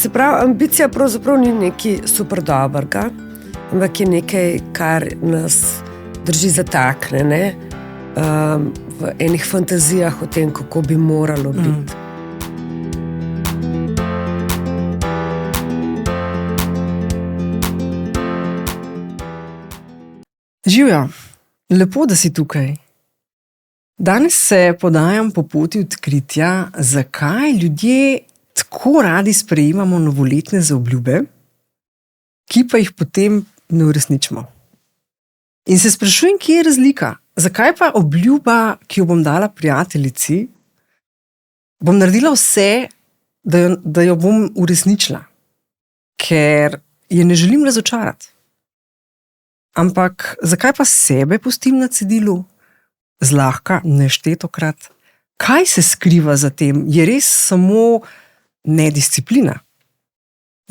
Se pravi, ambicija pravzaprav ni nekaj super dobrega, ampak je nekaj, kar nas drži zataknjene v enih fantazijah o tem, kako bi moralo biti. Živjo, lepo, da si tukaj. Danes se podajam po poti odkritja, zakaj ljudje tako radi sprejemamo novoletne zaobljube, ki pa jih potem ne uresničimo. In se sprašujem, kje je razlika? Zakaj pa obljuba, ki jo bom dala prijateljici, bom naredila vse, da jo bom uresničila, ker je ne želim razočarati. Ampak zakaj pa sebe pustim na cedilu? Zlahka, neštetokrat. Kaj se skriva za tem? Je res samo nedisciplina?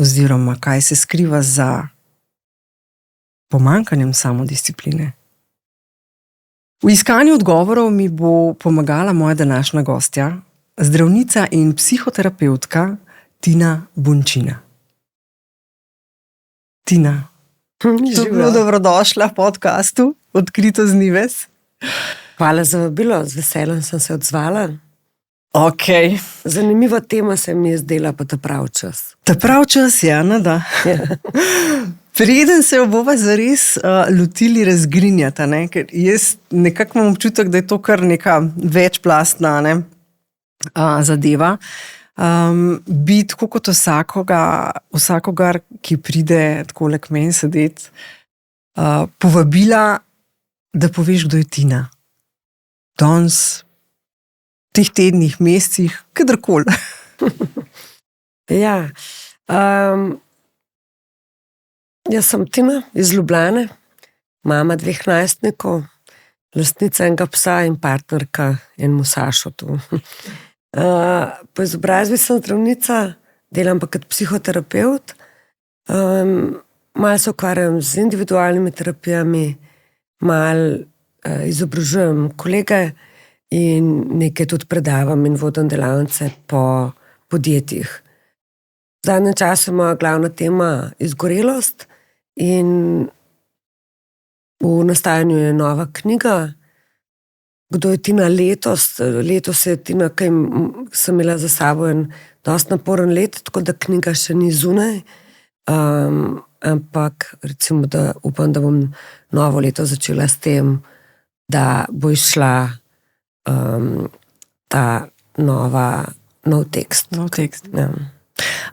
Oziroma, kaj se skriva za pomanjkanjem samodiscipline? V iskanju odgovorov mi bo pomagala moja današnja gostja, zdravnica in psihoterapevtka Tina Bončina. Tina, zelo dobrodošla v podcastu Odkrito z Nives. Hvala za vabilo, z veseljem sem se odzvala. Okay. Zanimiva tema se mi je zdela, pa ta prav čas. Ta prav čas, Jana, da. Preden se bova zares lotili razgrinjata, ne? Ker jaz nekako imam občutek, da je to kar neka večplastna zadeva. Bi tako kot vsakogar, ki pride takole k meni sedeti, povabila, da poveš, kdo je Tina. Danes, v teh tednih, mesecih, kadarkoli. Ja, jaz sem Tina iz Ljubljane, mama 2 najstnikov, lastnica enega psa in partnerka enemu Sašotu. Po izobrazbi sem zdravnica, delam pa kot psihoterapevt. Malo se ukvarjam z individualnimi terapijami, malo izobražujem kolege in nekaj tudi predavam in vodim delavnice po podjetjih. V zadnjem času je moja glavna tema izgorelost in v nastajanju je nova knjiga. Kdo je Tina letos? Letos je Tina, kaj sem imela za sabo en dosti naporen let, tako da knjiga še ni zunaj. Ampak recimo, da upam, da bom novo leto začela s tem, da bo išla ta nov tekst. Nov tekst. Ja.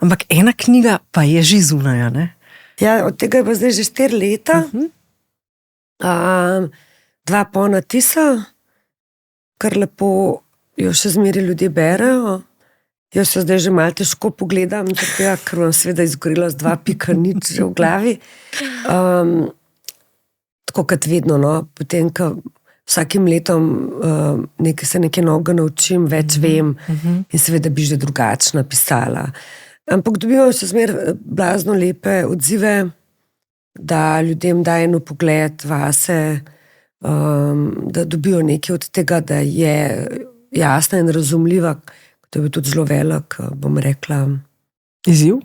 Ampak ena knjiga pa je že zunaj, ne? Ja, od tega je pa zdaj že 4 leta. 2 polna tisa, kar lepo jo še zmeri ljudje berejo. Jaz se zdaj že malo težko pogledam, ker vam seveda izgorela z 2.0 že v glavi. Tako kot vedno, no, potem, ko vsakim letom se nekaj novega naučim, več vem in seveda bi že drugačno pisala. Ampak dobivam še zmer blazno lepe odzive, da ljudem daje eno pogled vase, da dobijo nekaj od tega, da je jasna in razumljiva, to je bil tudi zelo velik, bom rekla. Izziv?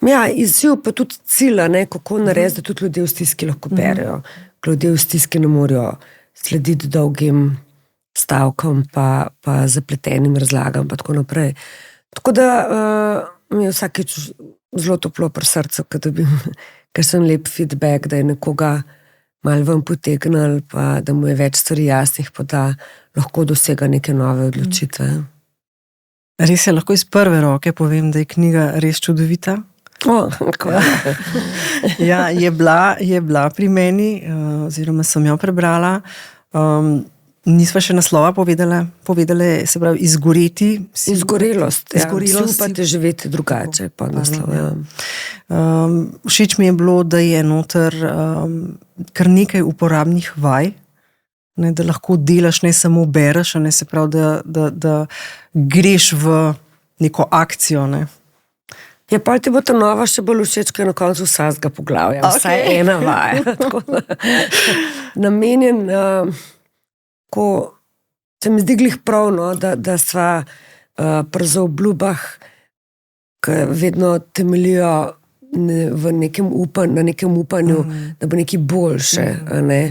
Ja, izziv pa tudi cilj, kako narediti, da tudi ljudje v stiski lahko berejo. Ljudje v stiski ne morajo slediti dolgim stavkom pa zapletenim razlagam pa tako naprej. Tako da mi je vsakič zelo toplo pri srcu, ker sem lep feedback, da je nekoga malo ven potegnil, pa da mu je več stvari jasnih, pa da lahko dosega neke nove odločitve. Res je, lahko iz prve roke povem, da je knjiga res čudovita. Ja, je bila pri meni, oziroma sem jo prebrala. Nisva še naslova povedale, se pravi, izgoreti. Izgorelost, ja. Upate živeti drugače, pa naslov, ja. Všeč mi je bilo, da je noter kar nekaj uporabnih vaj, ne, da lahko delaš, ne samo bereš, ne, se pravi, da greš v neko akcijo, ne. Ja, pa ti bo ta nova še bolj všeč, ker je na koncu vsakega poglavja. Vsaj ena vaja. Namenjen, ko se mi zdi glih prav, no, da sva pri zaobljubah ki vedno temeljijo na nekem upanju, da bo nekaj boljše. Ne?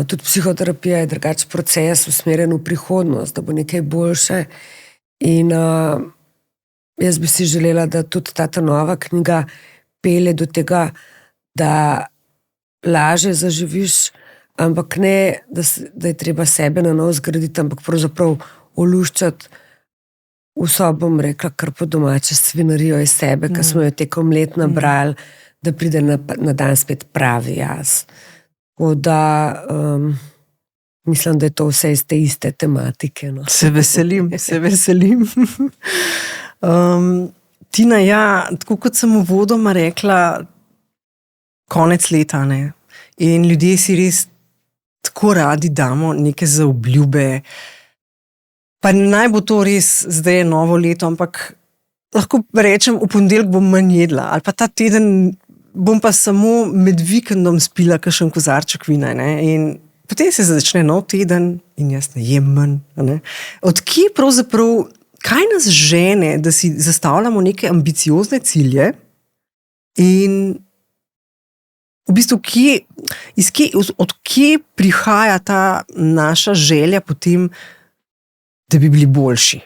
Tudi psihoterapija je drugačen proces, usmerjen v prihodnost, da bo nekaj boljše. In jaz bi si želela, da tudi ta nova knjiga pelje do tega, da lažje zaživiš, ampak ne, da je treba sebe na novo zgraditi, ampak pravzaprav oluščati vso, bom rekla, kar po domače svinarijo iz sebe, ki smo jo tekom let nabrali, da pride na dan spet pravi jaz. Tako da mislim, da je to vse iz te iste tematike. No. Se veselim. Tina, ja, tako kot sem uvodoma rekla, konec leta, ne? In ljudje si res tako radi damo neke zaobljube. Pa naj bo to res zdaj novo leto, ampak lahko rečem, v ponedeljek bom manj jedla, ali pa ta teden bom pa samo med vikendom spila kakšen kozarček vina. Ne? In potem se začne nov teden in jaz ne jem manj. Ne? Od kje pravzaprav, kaj nas žene, da si zastavljamo neke ambiciozne cilje in v bistvu od kje prihaja ta naša želja potem, da bi bili boljši?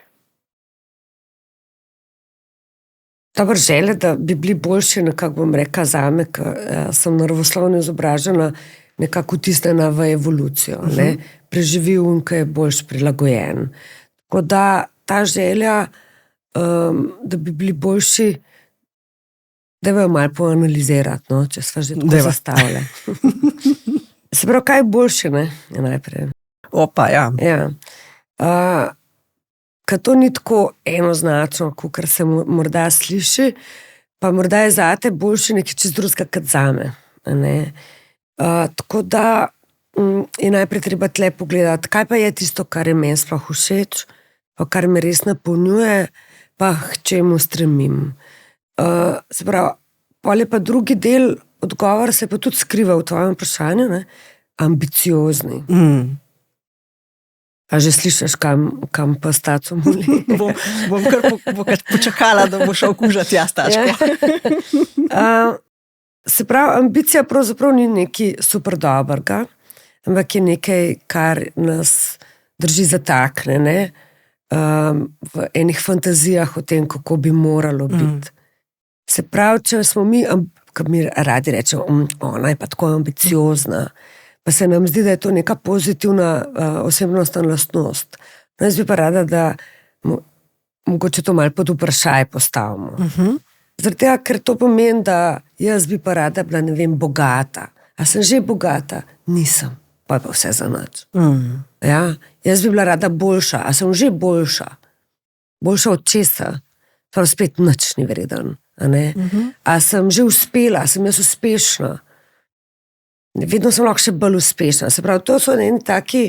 Dobro, želja, da bi bili boljši, nekako bom rekla zame, ker sem naravoslovno izobražena, nekako vtisnjena v evolucijo. Ne? Preživi ki je boljš prilagojen. Tako da ta želja, da bi bili boljši, da jo malo poanalizirati, no? Če sva že tako zastavili. Se pravi, kaj je boljše, ne? Je najprej. Opa, ja. Ker to ni tako enoznačno, kot se morda sliši, pa morda je zate boljše nekaj čisto drugega kot zame. Tako da je najprej treba tle pogledati, kaj pa je tisto, kar je meni sploh všeč, pa kar me res napolnjuje, pa k čemu stremim. Se pravi, pol je pa drugi del, odgovor se pa tudi skriva v tvojem vprašanju, ne? Ambiciozni. A že slišiš, kam pa staco moli? Bom kar počakala, da bo šel kužati jaz tačko. Se pravi, ambicija pravzaprav ni nekaj super dobrega, ampak je nekaj, kar nas drži zatakne, ne? V enih fantazijah o tem, kako bi moralo biti. Se pravi, če smo mi, kot mi radi rečemo, ona je pa tako ambiciozna, pa se nam zdi, da je to neka pozitivna osebnostna lastnost. No, jaz bi pa rada, da mogoče to malo pod vprašaj postavimo. Zaradi tega, ker to pomeni, da jaz bi pa rada bila, ne vem, bogata. A sem že bogata? Nisem. Pa je pa vse za nič. Ja? Jaz bi bila rada boljša. A sem že boljša? Boljša od česa? Prav spet nič ni vreden. A sem že uspela? A sem jaz uspešna? Vedno sem lahko še bolj uspešna. Se pravi, to so neki taki,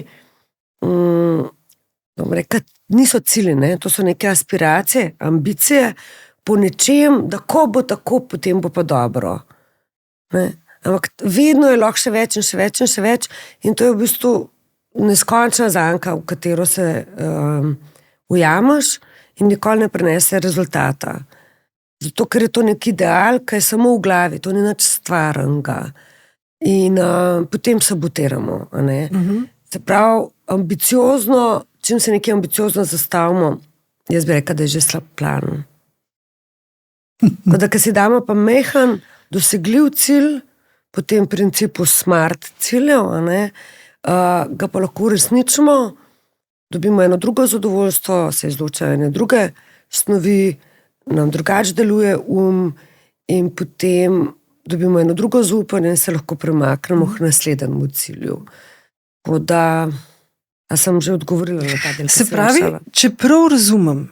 niso cilji, ne? To so neke aspiracije, ambicije po nečem, da ko bo tako, potem bo pa dobro. Ne? Ampak vedno je lahko še več in še več in še več in to je v bistvu neskončna zanka, v katero se ujameš in nikoli ne prinese rezultata. Zato, ker je to nek ideal, ki je samo v glavi, to ni nič stvarnega. In potem sabotiramo. Se pravi, ambiciozno, čim se nekaj ambiciozno zastavimo, jaz bi rekla, da je že slab plan. Ko si damo pa mehen, dosegljiv cilj, po tem principu smart ciljev, ga pa lahko uresničimo, dobimo eno drugo zadovoljstvo, se izločajo ene druge snovi, nam drugače deluje in potem dobimo eno drugo zaupanje in se lahko premaknemo k naslednjemu cilju. Tako da, a sem že odgovorila na ta del? Se pravi, če prav razumem,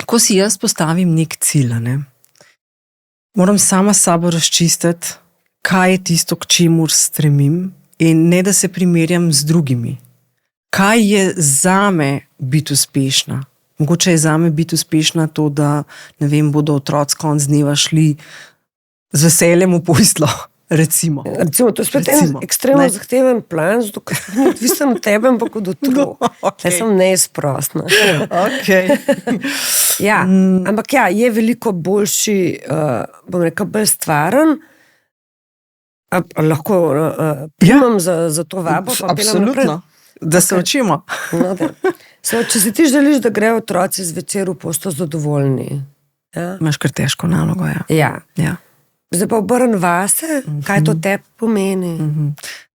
ko si jaz postavim nek cilj, moram sama sabo razčistiti, kaj je tisto, k čemur stremim in ne da se primerjam z drugimi. Kaj je zame biti uspešna? Mogoče je zame biti uspešna to, da, ne vem, bodo otroci konec dneva šli z veseljem v posteljo. Recimo, to je spet en ekstremno zahteven plan, zato ker ni odvisen od tebe, ampak od otrok. Jaz sem neizprostna. Okay. Ja, ampak ja, je veliko boljši, bom rekel, bolj stvaren. Lahko primam za to vabo. Absolutno, da se učimo. No, če si ti želiš, da grejo otroci zvečer v pošto zadovoljni. Ja? Imaš kar težko nalogo. Ja. Zdaj pa obrn vase, kaj to tebi pomeni.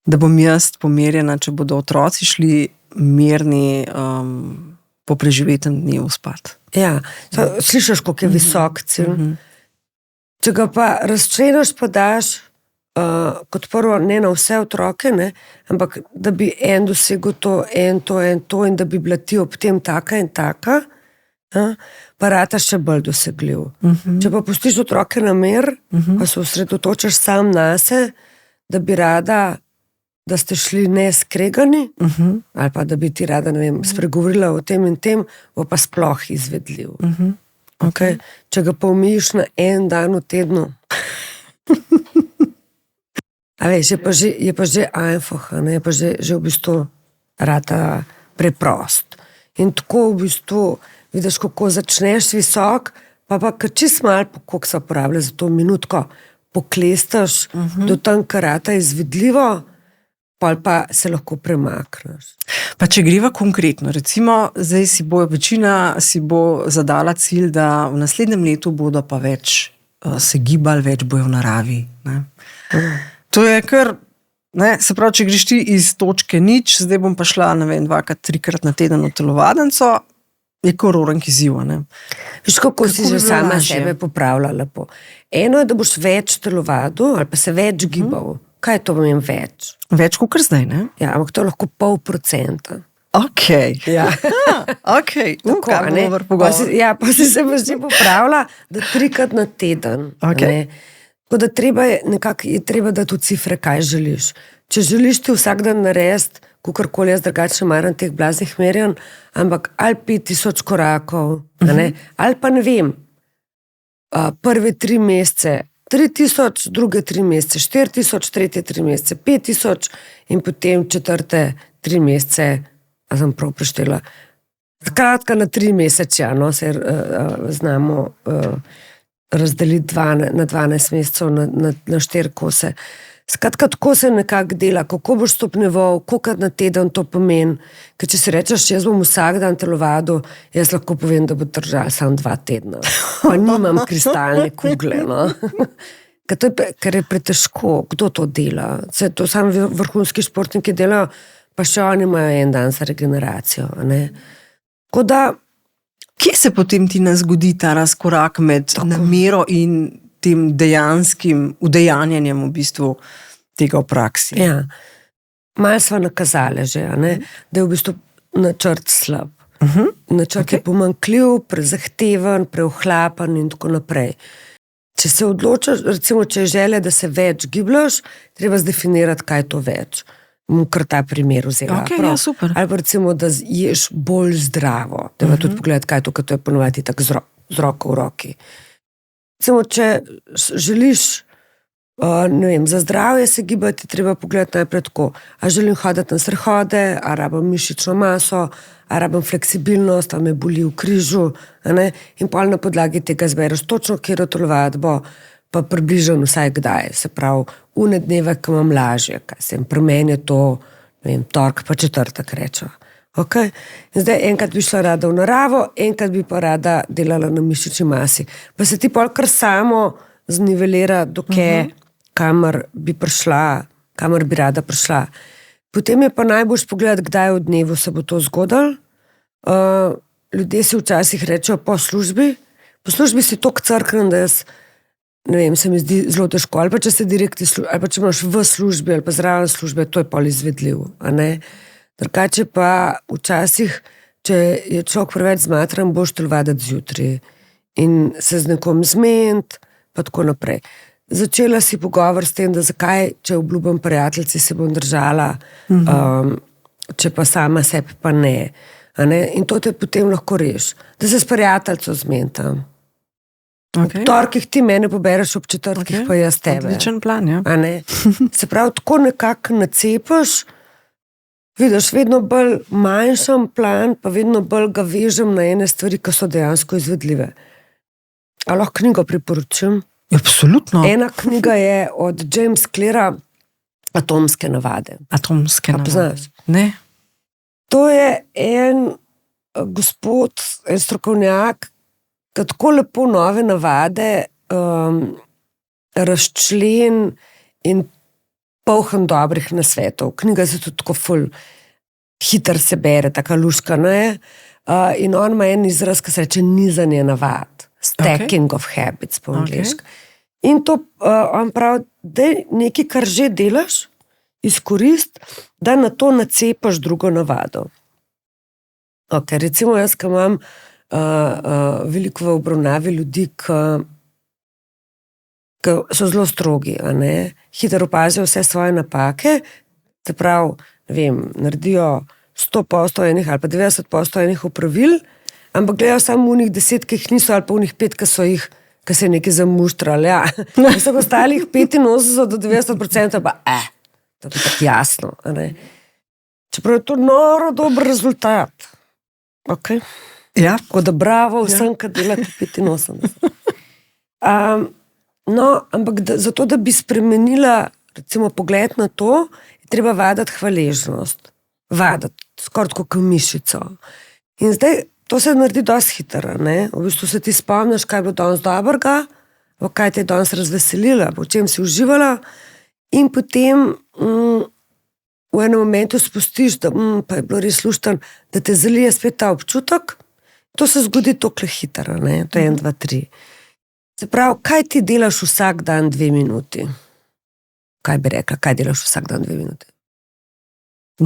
Da bom jaz pomerjena, če bodo otroci šli mirni po preživetem dnevu spat. Ja, slišiš, koliko je visok cilj. Če ga pa razčleniš, pa daš kot prvo ne na vse otroke, ne, ampak da bi en dosegel to, en to in da bi bila ti ob tem taka in taka, pa rata še bolj dosegljiv. Če pa pustiš otroke na mir, pa se osredotočaš sam nase, da bi rada, da ste šli neskregani, ali pa da bi ti rada, ne vem, spregovorila o tem in tem, bo pa sploh izvedljiv. Okay? Če ga pa omejiš na en dan v tednu, a veš, je pa že einfach, je pa že v bistvu rata preprost. In tako v bistvu vidiš, kako začneš visok, pa čist malo, koliko se uporablja za to minutko, poklestaš do tam, kar rata izvedljivo, pa se lahko premakneš. Pa če greva konkretno, recimo, zdaj večina si bo zadala cilj, da v naslednjem letu bodo pa več se gibali, več bojo v naravi. Ne? To je kar, se pravi, če greš ti iz točke nič, zdaj bom pa šla, ne vem, 2-3 na teden v telovadnico, je kororen izziv, ne? Viš, kako si že sama sebe popravila lepo. Eno je, da boš več telovadil, ali pa se več gibal. Kaj to pomeni več? Več kot zdaj, ne? Ja, ampak to je lahko 0,5%. Ok. Ja. Ok. Tako, ne? Pa si se boš že popravila, da 3 na teden. Ok. Tako da je treba dati v cifre, kaj želiš. Če želiš ti vsak dan narediti, kakorkoli jaz drugače maram teh blaznih merjanj, ampak ali 5000 korakov, ali pa ne vem, prve 3 mesece 3000, druge 3 mesece 4000, tretje 3 mesece 5000 in potem četrte 3 mesece, a sem prav preštela, skratka na 3 mesece, se znamo razdeliti na 12 mesecev na 4 kose. Skratka, tako se nekako dela, kako boš stopnjeval, koliko na teden to pomeni, ker če si rečeš, jaz bom vsak dan telovadil, jaz lahko povem, da bo držal samo 2 tedna. Pa nimam kristalne kugle, no. Ker je pretežko, kdo to dela. To sami vrhunski športniki delajo, pa še oni imajo en dan za regeneracijo, ne. Tako da, kje se potem ti ne zgodi ta razkorak med namero in tem dejanskim udejanjanjem v bistvu tega v praksi? Ja, malo sva nakazali že, da je v bistvu načrt slab. Načrt je pomanjkljiv, prezahteven, preohlapen in tako naprej. Če se odločaš, recimo, če je želja, da se več gibljaš, treba zdefinirati, kaj je to več. Bom kar ta primer vzela. Okay, ja, super. Ali pa recimo, da ješ bolj zdravo. Treba tudi pogledati, kaj je to, ker to je ponovati tako z roko v roki. Recimo, če želiš, ne vem, za zdravje se gibati, treba pogledati najprej tako, a želim hoditi na sprehode, a rabim mišično maso, a rabim fleksibilnost, a me boli v križu, in pol na podlagi tega zbereš točno, kjer telovadbo, pa približno vsaj kdaj, se pravi, une dneve, ko imam lažje, kaj sem, pri meni je to, ne vem, tork pa četrtek rečeva. Okay. In zdaj enkrat bi šla rada v naravo, enkrat bi pa rada delala na mišični masi. Pa se ti pol kar samo znivelira, kamor bi rada prišla. Potem je pa najboljš pogledati, kdaj v dnevu se bo to zgodilo. Ljudje si včasih rečejo po službi. Po službi si toliko crknen, da jaz, ne vem, se mi zdi zelo težko. Ali pa če se ali pa če imaš v službi ali pa zraven službe, to je pol izvedljiv, a ne? Drugače pa včasih, če je človek preveč zmatran, boš telovaditi zjutraj in se z nekom zmeniti, pa tako naprej. Začela si pogovor s tem, da zakaj, če obljubim prijateljici, se bom držala, če pa sama sebi pa ne. In to te potem lahko reši. Da se s prijateljico zmentam. Ob torkih ti mene pobereš, ob četrtkih pa jaz tebe. Odličen plan, ja. A ne? Se pravi, tako nekako nacepaš, vidiš, vedno bolj manjšam plan, pa vedno bolj ga vežem na ene stvari, ki so dejansko izvedljive. A lahko knjigo priporočim? Absolutno. Ena knjiga je od James Cleara, Atomske navade. Atomske navade. Poznaš? Ne. To je en gospod, en strokovnjak, ki tako lepo nove navade razčlen in poln dobrih nasvetov. Knjiga se tudi tako ful hiter se bere, taka luškana je. In on ima en izraz, ki se reče nizanje navad. Stacking of habits po angliško. In to on pravi, da je nekaj, kar že delaš, izkorist, da na to nacepaš drugo navado. Ok, recimo jaz, ki imam veliko v obravnavi ljudi, ki so zelo strogi, a ne, hitro opazijo vse svoje napake, se pravi, ne vem, naredijo 100% enih ali pa 90% enih opravil, ampak gledajo samo unih 10, ki jih niso, ali pa unih 5, ki so jih, ki se je nekaj zamuštrali, ja. Vseh ostalih 85 do 90% pa to je tako jasno, a ne. Čeprav je to noro dober rezultat. Ok. Ja. Tako da bravo vsem, ki delate 85. No, ampak zato, da bi spremenila recimo pogled na to, je treba vaditi hvaležnost. Vaditi, skoraj kot mišico. In zdaj, to se naredi dosti hitro, ne? V bistvu se ti spomniš, kaj je bilo danes dobrega, kaj te je danes razveselila, po čem si uživala, in potem v enem momentu spustiš, da pa je bilo res luštno, da te zalije spet ta občutek. To se zgodi tokle hitro, ne? To je 1, 2, 3. Se pravi, kaj ti delaš vsak dan 2 minuti? Kaj bi rekla, kaj delaš vsak dan 2 minuti?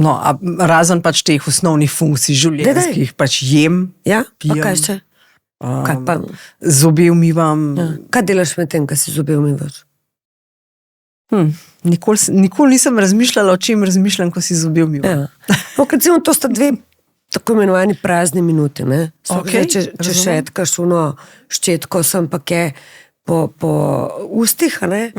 No, razen pač teh osnovnih funkcij življenjskih, pač jem, ja? pijem. Kaj še? Kaj pa? Zobe umivam. Ja. Kaj delaš med tem, ko si zobe umivaš? Nikoli nisem razmišljala, o čem razmišljam, ko si zobe umivam. Ja. Recimo, to sta 2 tako imenovani prazni minuti, ne? Okay, če šetkaš ščetko sem pa ke po ustih, ne?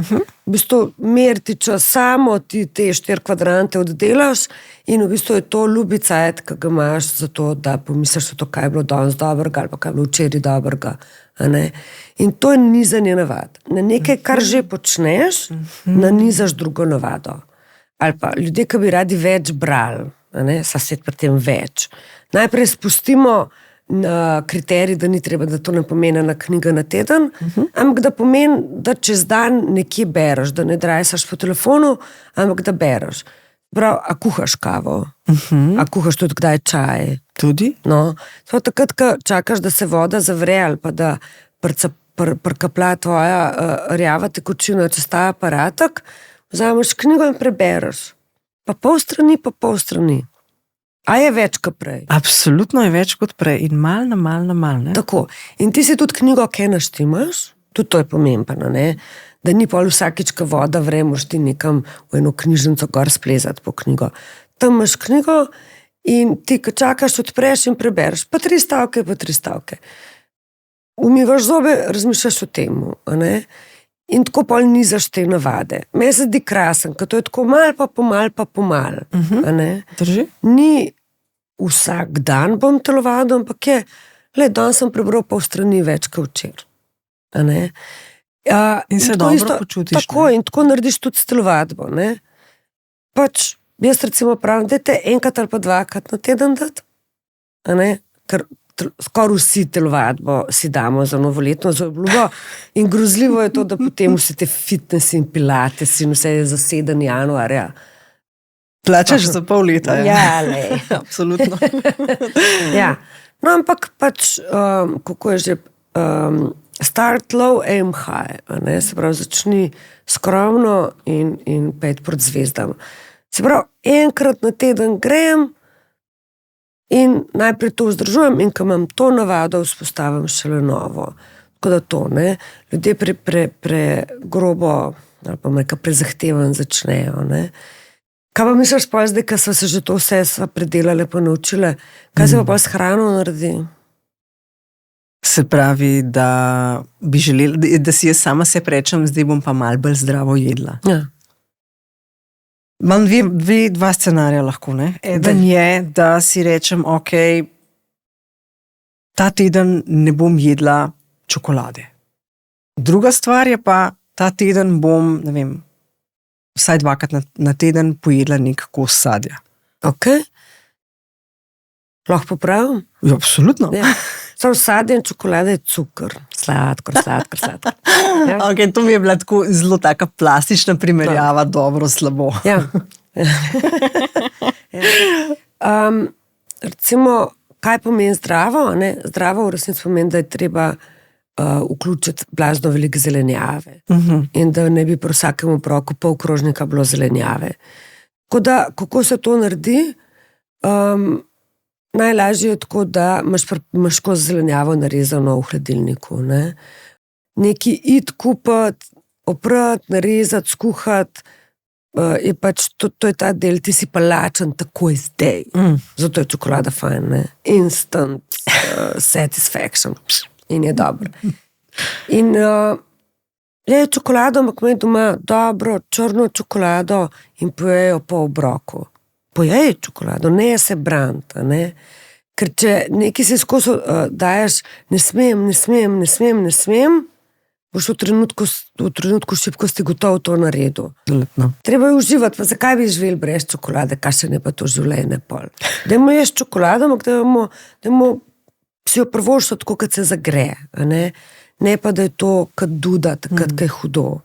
V bistvu meriti čas, samo ti te 4 kvadrante oddelaš in v bistvu je to ljubi cajt, ki ga imaš za to, da pomisliš o to, kaj je bilo danes dobrega ali pa kaj je bilo včeraj dobrega. Ne? In to je nizanje navad. Na nekaj, kar že počneš, nanizaš drugo navado. Ali pa ljudje, ki bi radi več brali, sa svet pri tem več. Najprej spustimo kriterij, da ni treba, da to ne pomeni ena knjiga na teden, ampak da pomeni, da čez dan nekje bereš, da ne drajsaš po telefonu, ampak da bereš. Prav, a kuhaš kavo? A kuhaš tudi kdaj čaj? Tudi? No, to takrat, ko čakaš, da se voda zavre ali pa da prkaplja tvoja rjava tekočina čez ta aparatek, vzameš knjigo in prebereš. Pa pol strani. A je več kot prej? Absolutno je več kot prej in mal na mal. Ne? Tako. In ti si tudi knjigo, kaj naštimaš, tudi to je pomembno, ne? Da ni pol vsakič, ko voda vre, moraš ti nekam v eno knjižnico gor splezati po knjigo. Tam imaš knjigo in ti, ko čakaš, odpreš in prebereš. Pa 3 stavke. Umivaš zobe, razmišljaš o tem, ne? In tako pol nizaš te navade. Meni se zdi krasen, ker to je tako mal pa pomal. Drži? Ni vsak dan bom telovadil, ampak je, danes sem prebral pol strani več kot včeraj. In se dobro počutiš. Tako, in tako narediš tudi s telovadbo. Pač, jaz recimo pravim, dajte 1 ali pa 2 na teden dati, ker skoraj vsi telovadbo si damo za novoletno zaobljubo in grozljivo je to, da potem vsi te fitness in pilates in vse je za 7. januarja. Plačaš za pol leta. Ja, lej. Absolutno. Ja. No, ampak pač, kako je že, start low, aim high. Se pravi, začni skromno in pet proti zvezdam. Se pravi, 1 na teden grem in najprej to vzdržujem in ko imam to navado, vzpostavim šele novo. Tako da to, ne. Ljudje grobo ali pa nekaj prezahtevan začnejo, ne. Kaj pa misliš pa zdaj, ko so se že to vse predelale pa naučile, kaj se pa s hrano naredi? Se pravi, da bi želela, da si jaz sama se rečem, zdaj bom pa malo bolj zdravo jedla. Ja. Imam dva scenarija lahko, ne? Eden je, da si rečem, ok, ta teden ne bom jedla čokolade. Druga stvar je pa, ta teden bom, ne vem, vsaj 2krat na teden pojedla nek kos sadja. Ok. Lahko popravim? Ja, absolutno. Ja. Samo sadje in čokolada je cukor. Sladkor. Ja. Ok, to mi je bila tako zelo taka plastična primerjava, dobro, slabo. Ja. Recimo, kaj pomeni zdravo? Ne? Zdravo v resnici pomeni, da je treba vključiti blazno veliko zelenjave. In da ne bi pri vsakem obroku pol krožnika bilo zelenjave. Tako da, kako se to naredi? Najlažje je tako, da imaš koz zelenjavo narezano v hladilniku. Neki id kupiti, oprati, narezati, skuhati, je pač to je ta del, ti si pa lačen takoj zdaj. Zato je čokolada fajn, ne? Instant satisfaction. In je dobro. In je čokolado, ampak me doma dobro črno čokolado in pojejo po obroku. Pojej čokolado, ne se branta, ne. Ker če nekaj si skozi daješ, ne smem, boš v trenutku šibkosti gotovo to naredil. Treba je uživati, pa zakaj bi živeli brez čokolade, kaj še ne pa to življenje pol. Dajmo jesti čokolado, ampak dajmo si jo prvošati tako, kad se zagre, ne pa da je to kad duda, takrat, kad je hudo.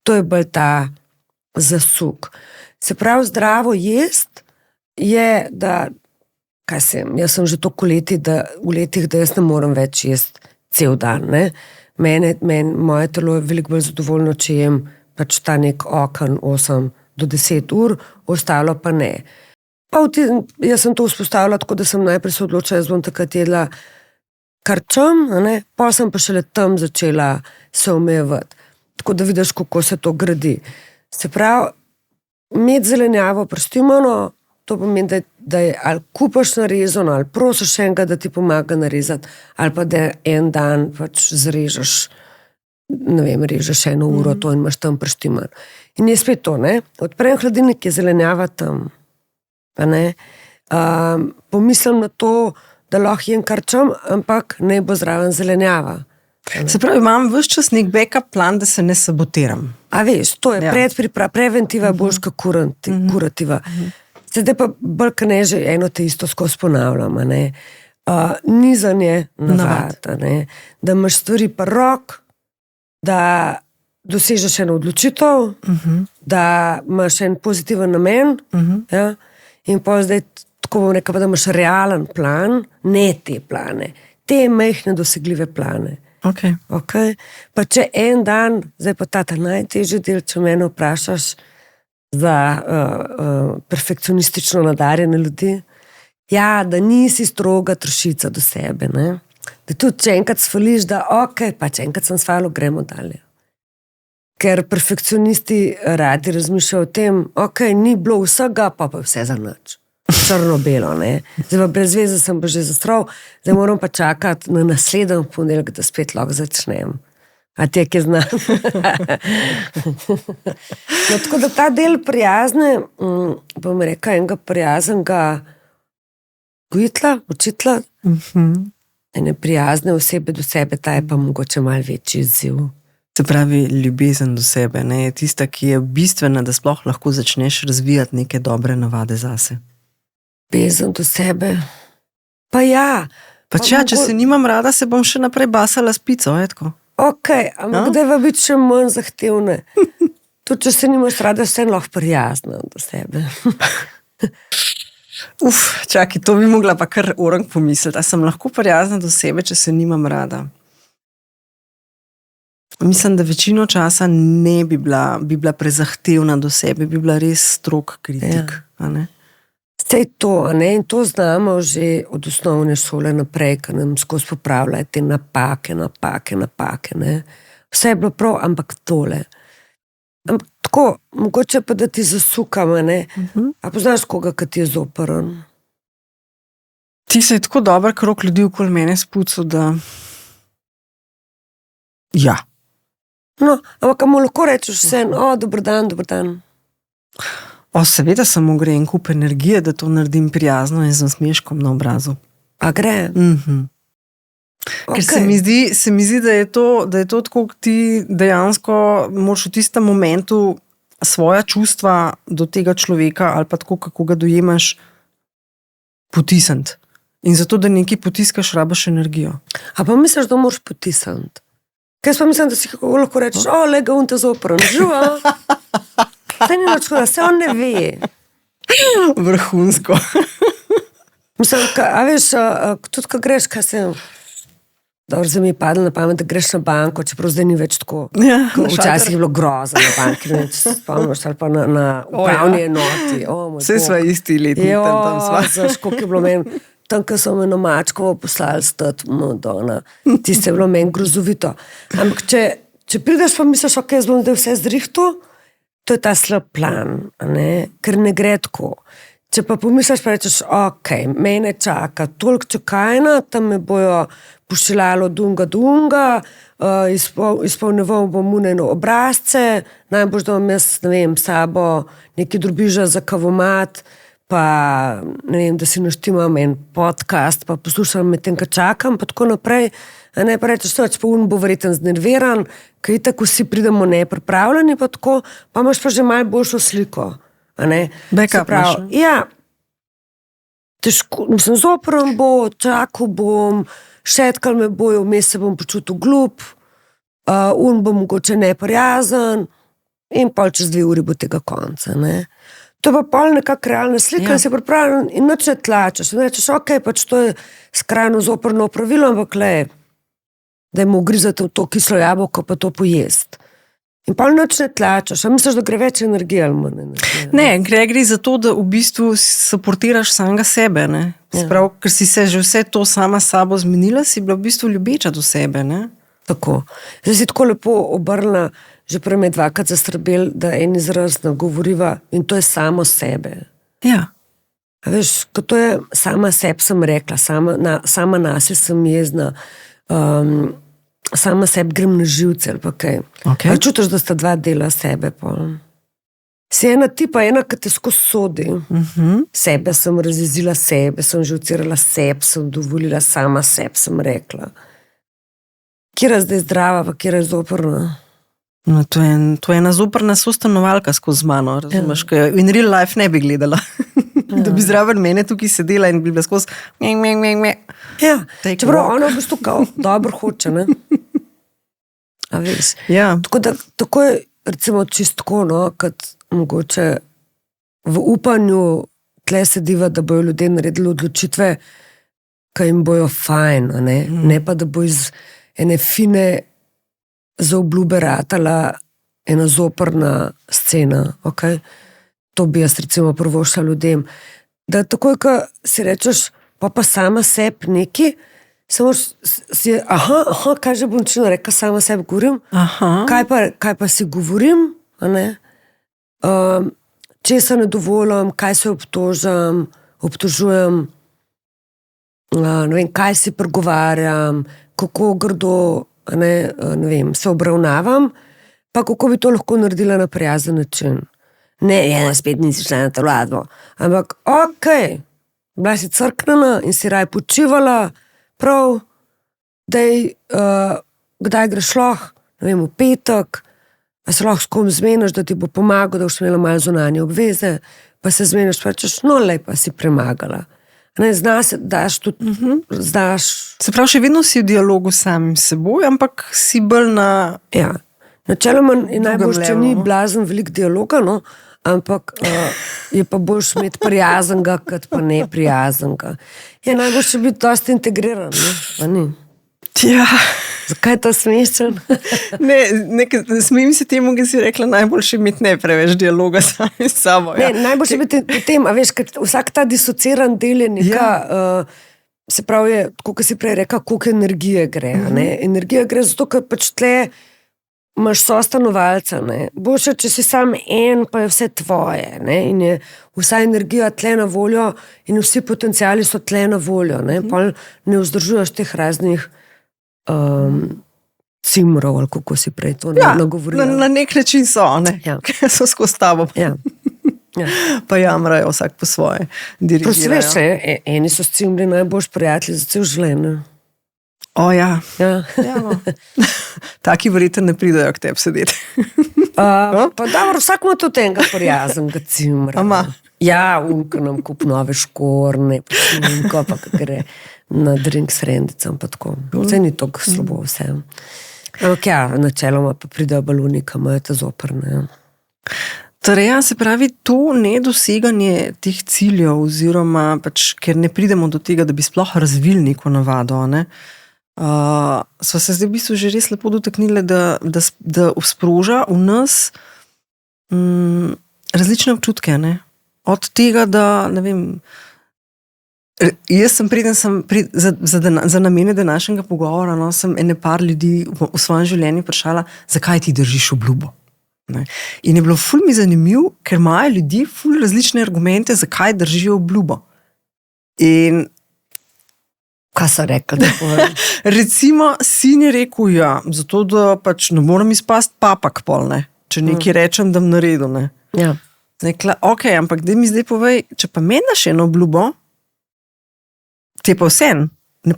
To je bolj ta zasuk. Se pravi, zdravo jest je, da jaz sem že toliko v letih, da jaz ne morem več jesti cel dan, ne. Moje telo je veliko bolj zadovoljno, če jem pač ta nek oken 8 do 10 ur, ostalo pa ne. Jaz sem to vzpostavila tako, da sem najprej se odločila, jaz bom takrat jedla karčem, pa sem pa šele tam začela se omejevati. Tako da vidiš, kako se to gradi. Se pravi, imeti zelenjavo prestimano, to pomeni, da je ali kupaš narezano, ali prosiš enega, da ti pomaga narezati, ali pa da en dan pač zrežeš, ne vem, režeš 1 uro to in imaš tam preštimano. In je spet to, ne, odprem hladilnik, je zelenjava tam. Pa ne, pomislim na to, da lahko jem karčem, ampak ne bo zraven zelenjava. Se pravi, imam ves čas nek backup plan, da se ne sabotiram. A veš, to je predpriprava, preventiva je boljša kurativa. Zdaj pa bolj ne že eno te isto skozi ponavljam, nizanje navad, da imaš stvari pa rok, da dosežeš eno odločitev, da imaš en pozitiven namen, in pa zdaj tako bom rekla, da imaš realen plan, ne te plane, te majhne dosegljive plane. Okay. Pa če en dan, zdaj pa ta najtežji del, če mene vprašaš za perfekcionistično nadarjene ljudi, da nisi stroga trošica do sebe, ne? Da tudi če enkrat svališ, da pa če enkrat sem svalil, gremo dalje. Ker perfekcionisti radi razmišljajo o tem, ni bilo vsega, pa vse za nič. Črno-belo, ne. Zdaj pa brez veze sem pa že zastral, zdaj moram pa čakati na naslednji ponedeljek, da spet lahko začnem. A te, ki znam. No, tako da ta del prijazne, bom rekla, enega prijaznega gojitla, učitla, ene prijazne osebe do sebe, ta je pa mogoče malo večji izziv. Se pravi, ljubezen do sebe, ne, je tista, ki je bistvena, da sploh lahko začneš razvijati neke dobre navade zase. Ljubezen do sebe? Pa ja. Pa če se nimam rada, se bom še naprej basala s pico, tako. Ampak kdaj va biti še manj zahtevne? Tudi, če se nimaš rada, vse lahko prijazna do sebe. Čakaj, to bi mogla pa kar orang pomisliti. A sem lahko prijazna do sebe, če se nimam rada? Mislim, da večino časa ne bi bila prezahtevna do sebe, bi bila res strog kritik. Sej to, in to znamo že od osnovne šole naprej, ker nam skozi popravljajo te napake, ne. Vse je bilo prav, ampak tole. Tako, mogoče pa da ti zasukam, ne. A poznaš koga, ki ti je zoprn? Ti se je tako dober krog ljudi okoli mene spucal, da Ja. No, ampak mu lahko rečeš vse, dober dan, dober dan. Seveda samo gre en kup energije, da to naredim prijazno in z nasmeškom na obrazu. A gre? Ker se mi zdi, da je to tako, ti dejansko moraš v tistem momentu svoja čustva do tega človeka ali pa tako, kako ga dojemaš, potisniti. In zato, da nekaj potiskaš, rabaš energijo. A pa misliš, da moraš potisniti? Kaj pa mislim, da si kako lahko rečeš, lega on te zoprn, živa. Saj ni nič, da se on ne ve. Vrhunsko. Mislim, a veš, tudi ko greš, kaj se... Dobro, zdaj mi je padlo na pamet, da greš na banko, čeprav zdaj ni več tako. Ja, včasih je bilo grozno na banki, ne če se spomniš, ali pa na upravni enoti. Vse sva isti letni, tam sva. Znaš, koliko je bilo meni, tam, ko so me na Mačkovo poslali stati, Madonna, tiste je bilo meni grozovito. Ampak če prideš pa misliš, ok, jaz bom da vse zrihto, to je ta slab plan, ne? Ker ne gre tako. Če pa pomisliš, pa rečeš, ok, mene čaka toliko čakajna, tam me bojo pošiljalo dunga, izpolneval bom unajno obrazce, najbolj, da bom jaz, ne vem, sabo neki drobiža za kavomat, pa ne vem, da si naštimam en podcast, pa poslušam med tem, ko čakam, pa tako naprej. A ne, pa rečeš, pa bo verjetno znerviran, ker tako vsi pridemo nepripravljeni, pa tako, pa imaš pa že malo boljšo sliko. Backup imaš. Ja, težko, mislim, zoprn bo, čakal bom, šetkal me bojo, vmes se bom počutil glup, bo mogoče neprijazen in pol čez 2 uri bo tega konca. Ne? To je pa pol nekak realna slika, si pripravljen in nič ne tlačeš. In rečeš, ok, pač to je skrajno zoprno opravilo, ampak dajmo ugrizati v to kislo jabolko, pa to pojest. In pa nič ne tlačaš, a misliš, da gre več energije ali manj energije? Ne, gre za to, da v bistvu supportiraš samega sebe, ne? Sprav, ker si se že vse to sama s sabo zmenila, si bila v bistvu ljubeča do sebe, ne? Tako. Zdaj si tako lepo obrnila, že prej me 2krat zastrabel, da en izraz nagovoriva in to je samo sebe. Ja. A veš, ko to je sama sebi sem rekla, sama nase sem jezna, sama sebi grem na živce ali pa kaj. Okay. Ali čutiš, da sta 2 dela sebe pol? Si ena tipa, ena, ki te skozi sodi. Sebe sem razjezila, sebe sem živcirala, sebe sem dovolila, sama sebi sem rekla. Kjera zdaj zdrava, pa kjera je zoprna? No, to je ena zoprna sostanovalka skozi mano, razumeš, ker in real life ne bi gledala. Da bi zraven mene tukaj sedela in bi bila skozi Ja, čeprav ona v bistvu kao dobro hoče, ne? A veš? Ja. Tako je, recimo, čistko, no, kot mogoče v upanju tle sediva, da bojo ljudje naredili odločitve, ki jim bojo fajn, ne pa da bo iz ene fine zaobljube ratala ena zoprna scena, ok? To bi jaz recimo prvošla ljudem. Da takoj, ko si rečeš, pa sama sebi neki, samo si, kaj že bom čino rekla, sama sebi govorim, kaj pa si govorim, česa ne dovolim, kaj se obtožujem, ne vem, kaj si pregovarjam, kako grdo, ne vem, se obravnavam, pa kako bi to lahko naredila na prijazen način. Ne, spet nisi šla na to vlado. Ampak, ok, bila si crknena in si raj počivala, prav, kdaj greš lahko, ne vem, v petek, pa se lahko s kom zmeniš, da ti bo pomagal, da boš imela malo zunanje obveze, pa se zmeniš, pa rečeš, no, lepa si premagala. Ne, daš tudi, Se pravi, še vedno si v dialogu s samim seboj, ampak si bolj na... Ja. Načeloma je najbolj, če ni blazen velik dialoga, no, ampak je pa boljš imeti prijaznega, kot pa neprijaznega. Je najbolj še biti dosti integriran, ne? Pa ni. Ja. Zakaj je to smešen? Smim se temu, ki si rekla, najbolj še imeti ne preveč dialoga sami s sabo. Ja. Ne, najbolj še biti potem, a veš, vsak ta disociran del je neka... Se pravi, je, tako si prej rekla, koliko energije gre. Energija gre zato, ker pač tle imaš sostanovalca. Boljše, če si sam en, pa je vse tvoje. In je vsa energija tle na voljo in vsi potenciali so tle na voljo. Pa ne vzdržuješ teh raznih cimrov, ali kako si prej to nagovorila. Na nek način so, ne? Ja. Ker so skozi tabo. Ja. Ja. Pa jamrajo vsak po svoje. Dirigirajo. Veš, eni so s cimri najboljši prijatelji za cel življenje. O ja. Ja. Ja, no. Taki verjetno ne pridajo k tebi sedeti. Pa dobro, vsak ima tudi enega prijaznega cimra. Ama. Ja, unka nam kup nove škorne, pa gre na drink s rendicam, pa tako. Vse ni tako slabo vse. Ampak ja, načeloma pa pridajo balonika, imajo te zoprne. Torej, ja, se pravi, to nedoseganje teh ciljev, oziroma pač, ker ne pridemo do tega, da bi sploh razvili neko navado, ne? Sva se zdaj v bistvu že res lepo dotaknili, da sproža v nas različne občutke, ne? Od tega, da, ne vem, jaz za namene današnjega pogovora, no, sem ene par ljudi v svojem življenju vprašala, zakaj ti držiš obljubo? Ne? In je bilo ful mi zanimiv, ker imajo ljudje ful različne argumente, zakaj držijo obljubo. In kaj so rekli? Recimo, sin je rekel, ja, zato da pač ne moram izpasti papak pol, ne? Če nekaj rečem, da bom naredil, ne? Ja. Rekla, ok, ampak da mi zdaj povej, če pa meni daš eno obljubo, ti je pa vsem,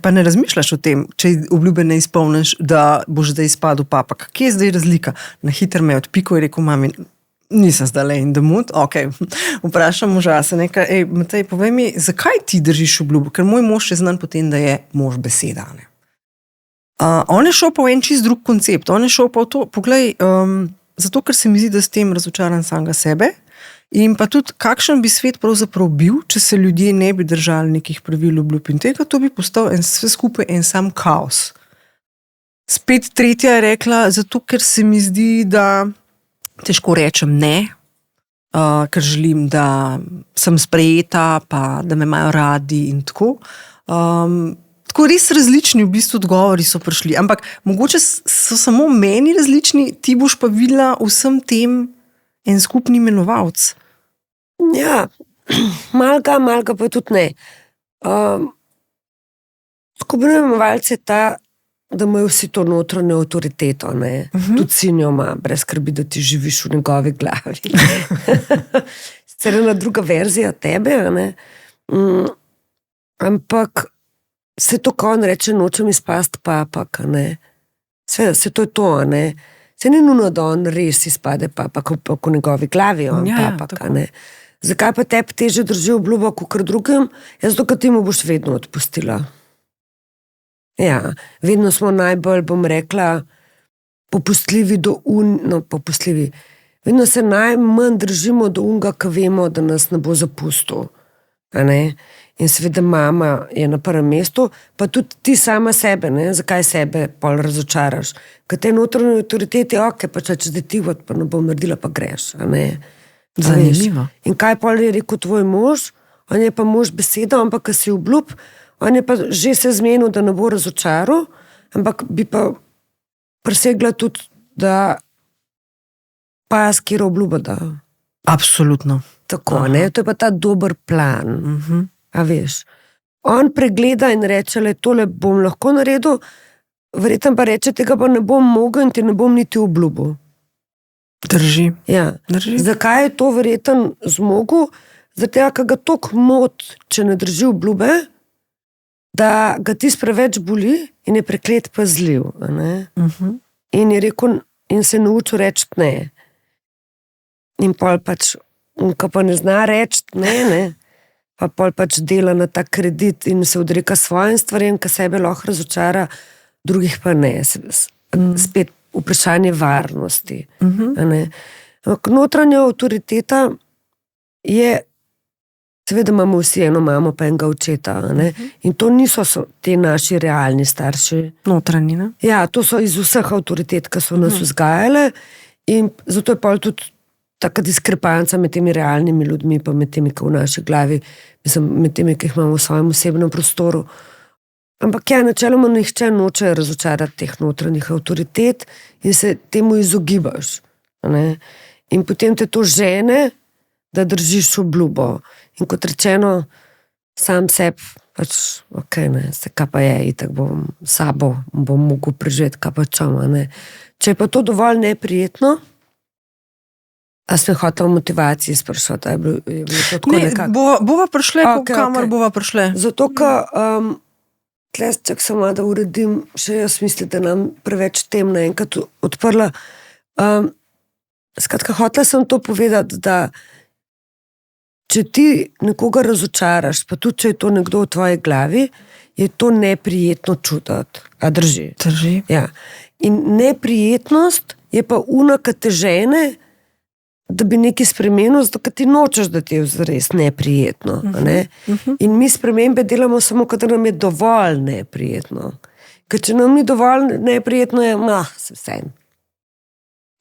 pa ne razmišljaš o tem, če obljube ne izpolniš, da boš zdaj izpadel papak. Kje je zdaj razlika? Na hitro me je odpikal in rekel, mami, nisem zdaj in da mud, ok, vprašam moža, se nekaj, Matej, povej mi, zakaj ti držiš obljubo? Ker moj mož je znan potem, da je mož beseda. On je šel pa v en čist drug koncept, on je šel pa v to, poglej, zato, ker se mi zdi, da s tem razočaran samega sebe, in pa tudi, kakšen bi svet pravzaprav bil, če se ljudje ne bi držali nekih pravil, obljub in tega, to bi postal vse skupaj en sam kaos. Spet tretja je rekla, zato, ker se mi zdi, da težko rečem ne, ker želim, da sem sprejeta, pa da me imajo radi in tako. Tako res različni v bistvu odgovori so prišli, ampak mogoče so samo meni različni, ti boš pa videla vsem tem en skupni imenovalec. Ja, malga pa tudi ne. Skupni imenovalec je ta, da imajo vsi to notranjo avtoriteto, ne. Tudi sin jo ima, brez skrbi, da ti živiš v njegovi glavi. Sicer ena druga verzija tebe, ne. Ampak se to, ko on reče, nočem izpasti papak, ne. Seveda, se to je to, ne. Se ni nujno, da on res izpade papak, v njegovi glavi on papak, ne. Zakaj pa tebi teže drži obljubo kakor drugim? Zato, ker ti mu boš vedno odpustila. Ja, vedno smo najbolj, bom rekla, popustljivi do popustljivi. Vedno se najmanj držimo do unga, ki vemo, da nas ne bo zapustil. Ne? In seveda mama je na prvem mestu, pa tudi ti sama sebe, ne? Zakaj sebe pol razočaraš? Ker te notranje avtoritete, ok, pa če zdaj ti vod, pa ne bom naredila, pa greš. Zanimivo. In kaj pol je rekel tvoj mož? On je pa mož beseda, ampak ko si obljub, on je pa že se zmenil, da ne bo razočaral, ampak bi pa presegla tudi, da pa skira obljuba da. Absolutno. Tako, ne? To je pa ta dober plan. A veš, on pregleda in reče, le tole bom lahko naredil, verjetno pa reče, tega pa ne bom mogel in ti ne bom niti obljubil. Drži. Ja. Drži. Zakaj je to verjetno zmogel? Zato, ker ga toliko mot, če ne drži obljube, da ga tis preveč boli in je preklet pazljiv. In je rekel, in se naučil reči ne. In pol pač, ko pa ne zna reči ne, pa pol pač dela na ta kredit in se odreka svojim stvarem, ki sebe lahko razočara, drugih pa ne. Spet vprašanje varnosti. Notranja avtoriteta je, seveda imamo vsi eno mamo pa enega očeta, in to niso te naši realni starši. Notranji, ne? Ja, to so iz vseh avtoritet, ki so nas vzgajale, in zato je pol tudi taka diskrepanca med temi realnimi ljudmi, pa med temi, ki v naši glavi, mislim, med temi, ki jih imamo v svojem osebnem prostoru. Ampak ja, načeloma nihče noče razočarati teh notranjih avtoritet in se temu izogibaš. In potem te to žene, da držiš obljubo. In kot rečeno, sam sebi pač, ok, ne, se kaj pa je, itak bom sabo, bom mogel preživeti, kaj pa čoma, ne. Če je pa to dovolj neprijetno, a sem hotel motivaciji sprašati, je bilo to tako nekako? Bova prišle, Okej, kamor okej. bova prišle. Zato, ker tlesček samo, da uredim, še jaz mislim, da nam preveč tem naenkrat odprla. Skratka, hotela sem to povedati, da če ti nekoga razočaraš, pa tudi, če je to nekdo v tvoji glavi, je to neprijetno čutiti. A drži? Drži. Ja. In neprijetnost je pa una, ki te žene, da bi nekaj spremenil, zato ker ti nočeš, da ti je res neprijetno. Ne? In mi spremembe delamo samo, kadar nam je dovolj neprijetno. Ker če nam ni dovolj neprijetno, je se vse.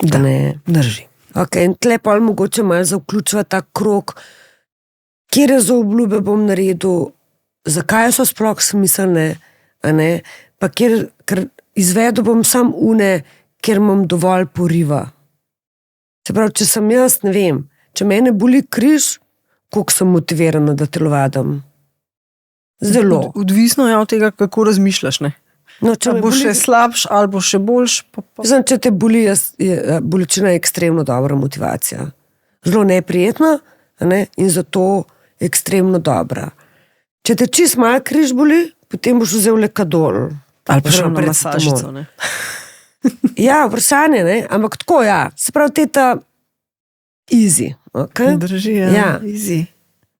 Da, ne. Drži. Okay, in tle pa mogoče malo zavključva ta krog, kjer za obljube bom naredil, zakaj so sploh smiselne, a ne? Pa ker izvedel bom sam une, ker imam dovolj poriva. Se pravi, če sem jaz, ne vem, če mene boli križ, koliko sem motivirana, da telovadim. Zelo. Odvisno je od tega, kako razmišljaš, ne? No, če bo še slabš, ali bo še boljš. Znam, če te boli, bolečina je ekstremno dobra motivacija. Zelo neprijetna, ne? In zato ekstremno dobra. Če te čist malo križ boli, potem boš vzel lekadol. Ali pa še na masažico, ne? Ja, vprašanje, ne? Ampak tako, ja. Se pravi, teta easy. Okay? Drži, ja. Easy.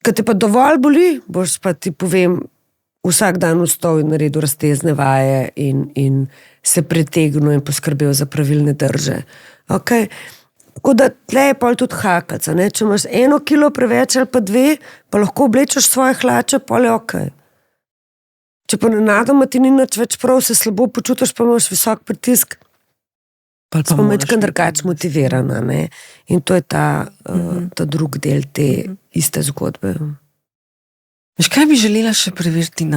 Ko te pa dovolj boli, boš pa ti povem, vsak dan vstal in naredil raztezne vaje in se pretegnil in poskrbel za pravilne drže. Okay? Tako da tle je pol tudi hakaca. Ne? Če imaš 1 kilo preveč ali pa 2, pa lahko oblečeš svoje hlače, pol je okej. Če pa nenadoma ti ni nič več prav, se slabo počutiš, pa imaš visok pritisk, smo mečkrat drugače motivirana. Ne? In to je ta drug del te iste zgodbe. Veš, kaj bi želela še preveriti?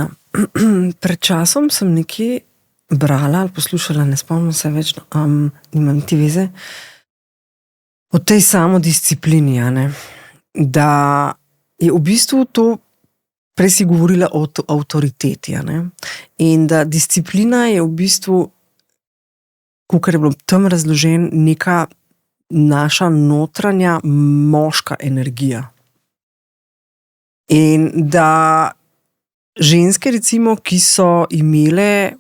Pred časom sem nekje brala ali poslušala, ne spomnim se več, nimam ti veze, o tej samodisciplini, da je v bistvu to, prej si govorila o avtoriteti, in da disciplina je v bistvu, kakor je bilo tam razložen, neka naša notranja moška energija. In da ženske, recimo, ki so imele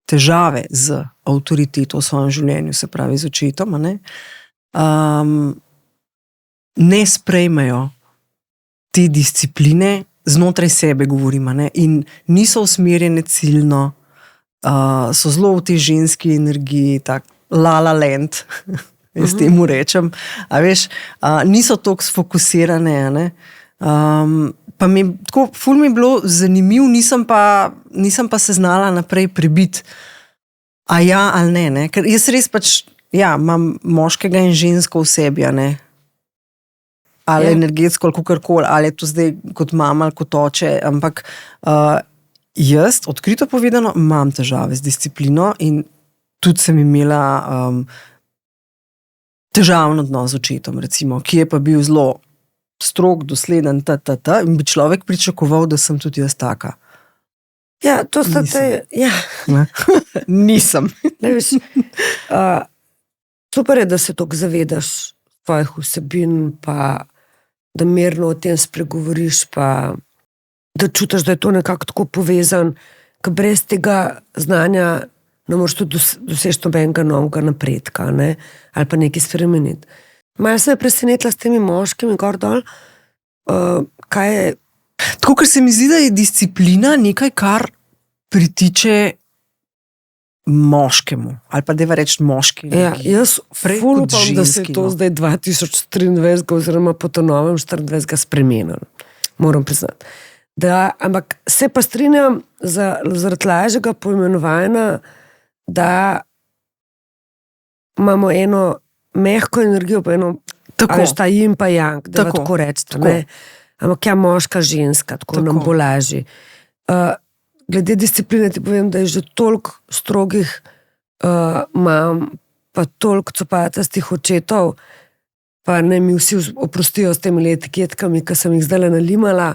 težave z avtoriteto v svojem življenju, se pravi z očetom, ne sprejmejo te discipline, znotraj sebe govorim, in niso usmerjene ciljno, so zelo v tej ženski energiji, tak la la land, jaz temu rečem, a veš, niso toliko sfokusirane, pa mi tako, ful mi je bilo zanimiv, nisem pa se znala naprej prebiti, a ja ali ne, ker jaz res pač, ja, imam moškega in žensko v sebi, ali energetsko, ali kakorkoli, ali je to zdaj kot mama ali kot oče, ampak jaz, odkrito povedano, imam težave z disciplino in tudi sem imela težaven odnos z očetom, recimo, ki je pa bil zelo strog, dosleden, in bi človek pričakoval, da sem tudi jaz taka. Ja, to sta te... Ja. Nisem. Ne, veš, super je, da se toliko zavedaš tvojih vsebin, pa da mirno o tem spregovoriš, pa da čutiš, da je to nekako tako povezan, ker brez tega znanja ne moreš tudi doseči nobenega novega napredka, ne? Ali pa nekaj spremeniti. Malo se je presenetila s temi moškimi gor dol, kaj je... Tako, ker se mi zdi, da je disciplina nekaj, kar pritiče moškemu, ali pa deva reči moški. Ja, jaz ful upam, da se je to zdaj 2023 oziroma po to novem 24 spremenilo. Moram priznati. Ampak se pa strinjam zaradi lažjega poimenovanja, da imamo eno mehko energijo, pa eno, ali šta jim pa jank, da tako rečete. Ampak ja, moška, ženska, tako nam bo lažji. Glede discipline ti povem, da je že toliko strogih mam, pa toliko copatastih očetov, pa ne mi vsi oprostijo s temi etiketkami, ki sem jih zdaj nalimala,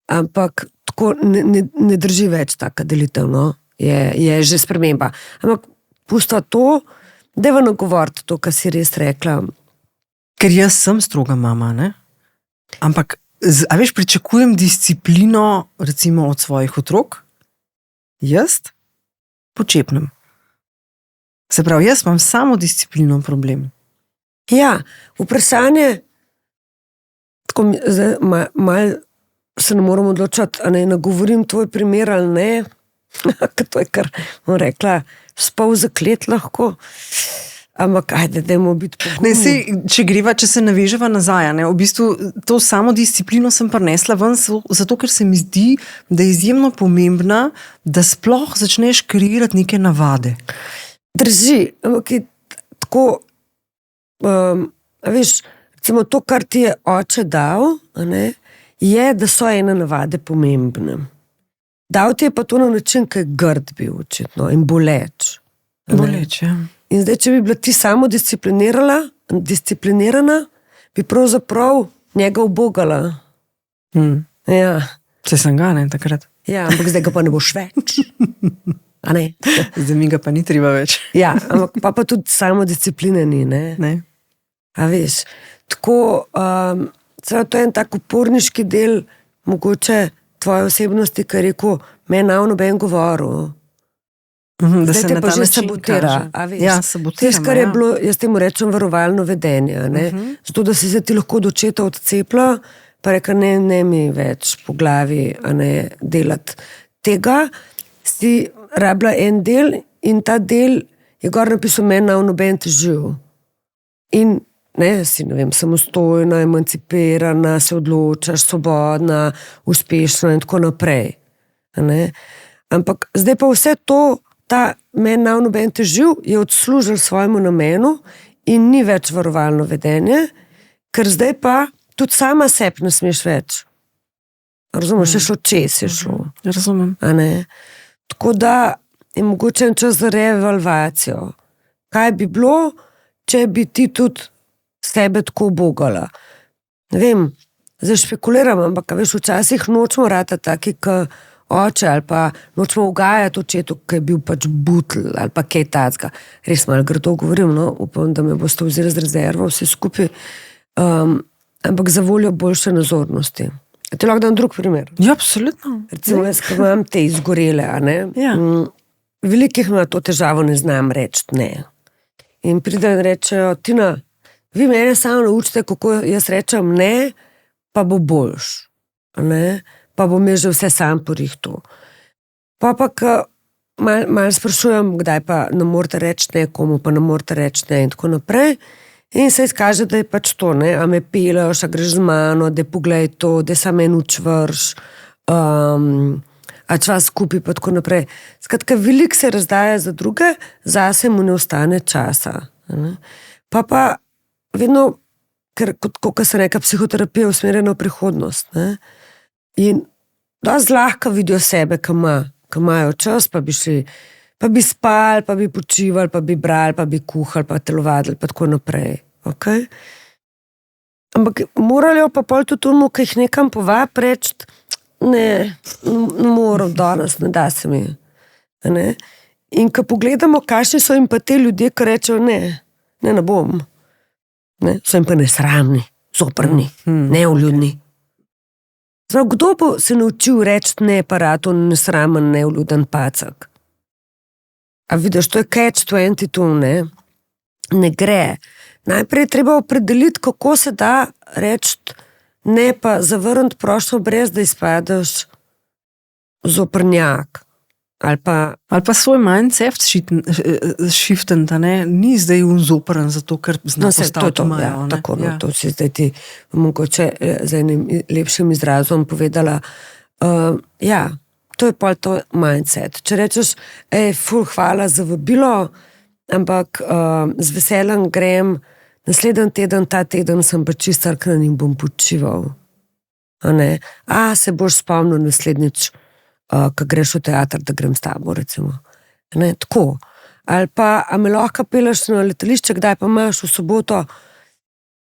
Ampak tako ne drži več taka delitev, no. Je že sprememba. Ampak pusta to, dajva nagovoriti to, kar si res rekla. Ker jaz sem stroga mama, ne? Ampak, a veš, pričakujem disciplino recimo od svojih otrok, jaz počepnem. Se pravi, jaz imam samo disciplino problem. Ja, vprašanje, tako malo se ne moram odločati, a ne nagovorim tvoj primer ali ne, to je kar, bom rekla, spol zaklet lahko, ampak ajde, dajmo biti pogumni. Ne, če se naveževa nazaj, ne, v bistvu to samo disciplino sem prinesla ven, zato ker se mi zdi, da je izjemno pomembna, da sploh začneš kreirati neke navade. Drži, ampak je tako, veš, recimo to, kar ti je oče dal, ne, je, da so ene navade pomembne. Dal ti je pa to na način, ki je grd bil očitno in boleč. Boleč, ja. In zdaj, če bi bila ti samo disciplinirana, bi pravzaprav njega ubogala. Ja. Se sem ga, ne, takrat. Ja, ampak zdaj ga pa ne boš več. A ne? Zdaj mi ga pa ni treba več. Ja, ampak pa tudi samo discipline ni, ne? Ne. A veš, tako, to je en tak uporniški del mogoče tvoje osebnosti, ki je rekel, meni noben govoril. Da zdaj se te na pa ta že način sabotira, kaže. a veš. Ja, sabotiramo, Tisto, kar je ja. bilo, jaz temu rečem varovalno vedenje, ne? Zato, da si se ti lahko od očeta odcepla, pa reka, ne mi več po glavi, a ne delati tega, si rabila en del in ta del je gor napisal, meni noben te živ. In ne, si, ne vem, samostojna, emancipirana, se odločaš, svobodna, uspešna in tako naprej. A ne? Ampak zdaj pa vse to, ta meni noben te živ, je odslužil svojemu namenu in ni več varovalno vedenje, ker zdaj pa tudi sama sebi ne smeš več. Razumeš, je šlo čez, je šlo. Razumem. A ne? Tako da je mogoče en čas za reevalvacijo. Kaj bi bilo, če bi ti tudi sebe tako ubogala? Ne vem, zdaj špekuliram, ampak veš, včasih nočemo rata taki, ki oče, ali pa nočemo ugajati očetu, ki je bil pač butl, ali pa kaj tacga. Res malo grdo govorim, no, upam, da me boste vzeli z rezervo vse skupaj, ampak za voljo boljše nazornosti. A ti lahko dam drug primer? Ja, absolutno. Recimo, jaz, ko imam te izgorele, a ne? Ja. Velikih ima to težavo, ne znam reči ne. In pridejo in rečejo, Tina, vi mene samo naučite, kako jaz rečem ne, pa bo boljš. A ne? Pa bom jaz že vse sam porihtal. Pa malo sprašujem, kdaj pa ne morate reči ne, komu pa ne morate reči ne in tako naprej. In se izkaže, da je pač to, ne, a me peleš, a greš z mano, da poglej to, da sam en učvrš, a čva skupaj pa tako naprej. Skratka, veliko se razdaja za druge, zase mu ne ostane časa. Ne. Pa vedno, ker kot se reka, psihoterapija usmerjena v prihodnost. Ne. In dosti lahko vidijo sebe, ki imajo čas, pa bi šli, pa bi spali, pa bi počivali, pa bi brali, pa bi kuhali, pa telovadili, pa tako naprej. Okay? Ampak morajo pa pol tudi tomu, ki jih nekam povab, reči, ne moram danes, ne da se mi. Ne? In ko pogledamo, kakšni so jim pa te ljudje, ki rečejo ne bom. Ne? So jim pa nesramni, zoprni, neuljudni. Zdaj, kdo bo se naučil reči ne, pa rato nesramen, neuljuden pacak? A vidiš, to je catch-22, ne? Ne gre. Najprej je treba opredeliti, kako se da reči ne, pa zavrniti prošlo, brez da izpadeš zoprnjak. Ali pa svoj mindset shiften, da ne, ni zdaj zoprn, zato ker zna postati majo. Ja, tako, no, to si zdaj ti mogoče z enim lepšim izrazom povedala. Ja, to je pol to mindset. Če rečeš, ful, hvala za vabilo, ampak z veseljem grem naslednji teden, ta teden sem pa čist crknen in bom počival. Se boš spomnil naslednjič, ko greš v teater, da grem s tabo, recimo. Ne, tako. Ali pa, a me lahko peleš na letališče, kdaj pa imaš v soboto,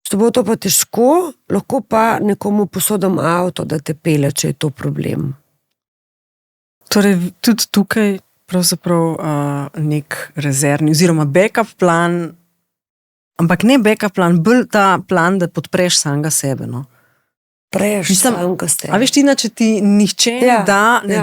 Če bo to pa težko, lahko pa nekomu posodim avto, da te pelje, če je to problem. Torej, tudi tukaj pravzaprav nek rezervni oziroma backup plan, ampak ne backup plan, bolj ta plan, da podpreš samega sebe. No? Prejš Mislim, samega sebe. A veš, Tina, če ti nihče ne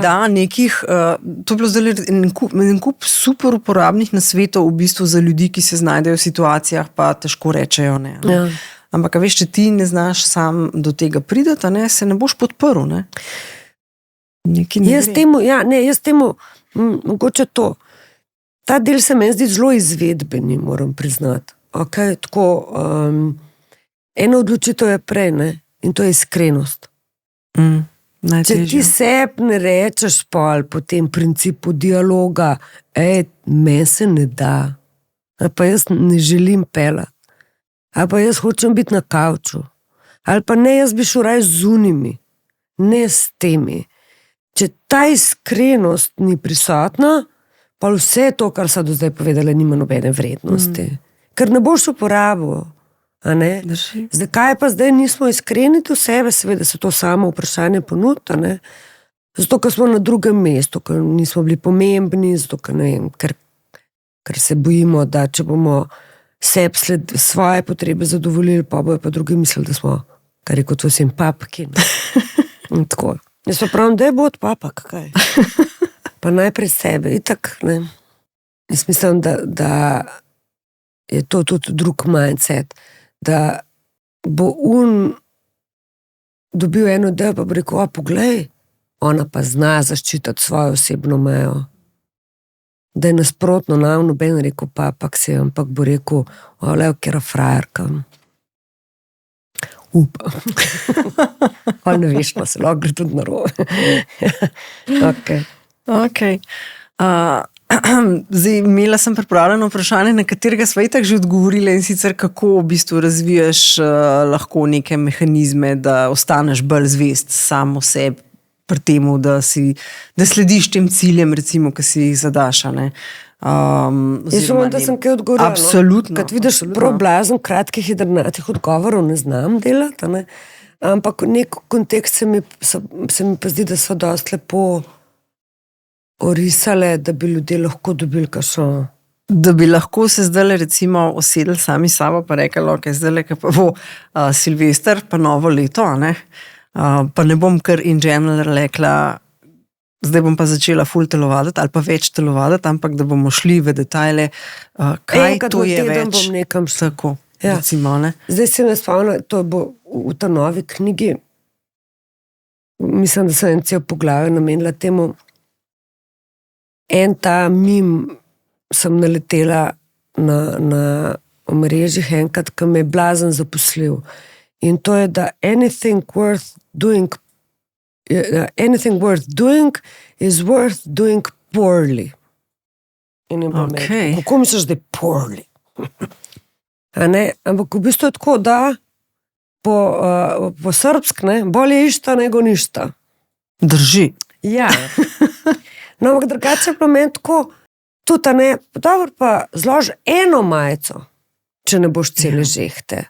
da nekih, to je bilo zdaj en kup super uporabnih nasvetov v bistvu za ljudi, ki se znajdejo v situacijah, pa težko rečejo ne. Ja. Ampak, a veš, če ti ne znaš sam do tega prideti, ne, se ne boš podprl, ne? Jaz temu, mogoče to. Ta del se meni zdi zelo izvedbeni, moram priznati. Okay, tako, eno odločitev je prej, ne? In to je iskrenost. Če ti sebi ne rečeš po tem principu dialoga, meni se ne da, ali pa jaz ne želim pelati, ali pa jaz hočem biti na kavču, ali pa ne, jaz bi šel raje z unimi, ne s temi. Če ta iskrenost ni prisotna, pa vse to, kar so do zdaj povedali, nima nobene vrednosti. Ker ne boš uporabil. Zakaj pa zdaj nismo iskreni do sebe? Seveda se to samo vprašanje ponuta. Zato, ker smo na drugem mestu, ker nismo bili pomembni, zato, ker se bojimo, da če bomo svoje potrebe zadovoljili, pa bojo pa drugi mislili, da smo, kar je kot vsem papki. Tako. Jaz pa pravim, da je bo od papak, kaj? Pa najprej sebe. Itak, ne. Jaz mislim, da je to tudi drug mindset, da bo dobil eno idejo, pa bo rekel, poglej, ona pa zna zaščititi svojo osebno mejo. Da je nasprotno, noben rekel papak se, ampak bo rekel, lev, kjera frajerka. Upam. Pa ne veš, pa se lahko gre tudi narobe. Ok. Zdaj, imela sem pripravljeno vprašanje, na katerega sva itak že odgovorila, in sicer kako v bistvu razvijaš lahko neke mehanizme, da ostaneš bolj zvest samo sebi pri temu, da slediš tem ciljem, recimo, ki si jih zadaš. Jaz samo, da sem kaj odgovorila. Absolutno. Kad vidiš prav blazen kratkih jedrnatih odgovorov, ne znam delati, ne? Ampak nek kontekst se mi pa zdi, da so dosti lepo orisale, da bi ljudje lahko dobili kakšno. Da bi lahko se zdaj recimo osedli sami sabo pa rekli, ok, zdaj pa bo Silvester, pa novo leto, ne? Pa ne bom kar in general rekla, zdaj bom pa začela ful telovaditi ali pa več telovaditi, ampak da bomo šli v detajle, kaj to je več. Bom nekam šla. Tako, recimo, ne? Zdaj se me spomnila, to bo v ta novi knjigi, mislim, da sem en cel poglavje namenila temu. En ta mim sem naletela na omrežjih enkrat, ki me je blazen zaposlil. In to je, da anything worth doing is worth doing poorly. In kako misliš, da je poorly? Ampak v bistvu je tako, da po srpsk, bolje išta nego ništa. Drži. Ja. No, ampak drugače pa meni tako, tudi, dobro pa zloži eno majico, če ne boš cele žehte.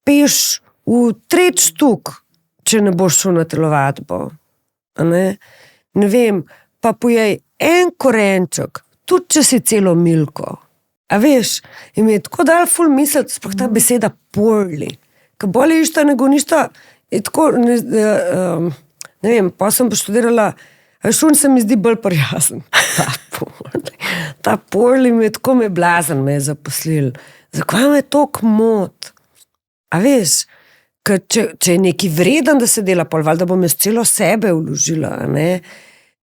Peš v 3 štuk, če ne boš šel na telovadbo. Ne vem, pa pojej en korenček, tudi če si celo milko. A veš, in mi je tako dal ful misliti, sploh ta beseda poorly. Ka bolje išta nego ništa, je tako, ne vem, pa sem poštudirala, šun se mi zdi bolj prijazen. Ta poorly mi je tako blazen, me je zaposlil. Zakaj me je toliko mot? A veš, če je neki vreden, da se dela pol, da bom jaz celo sebe vložila, ne,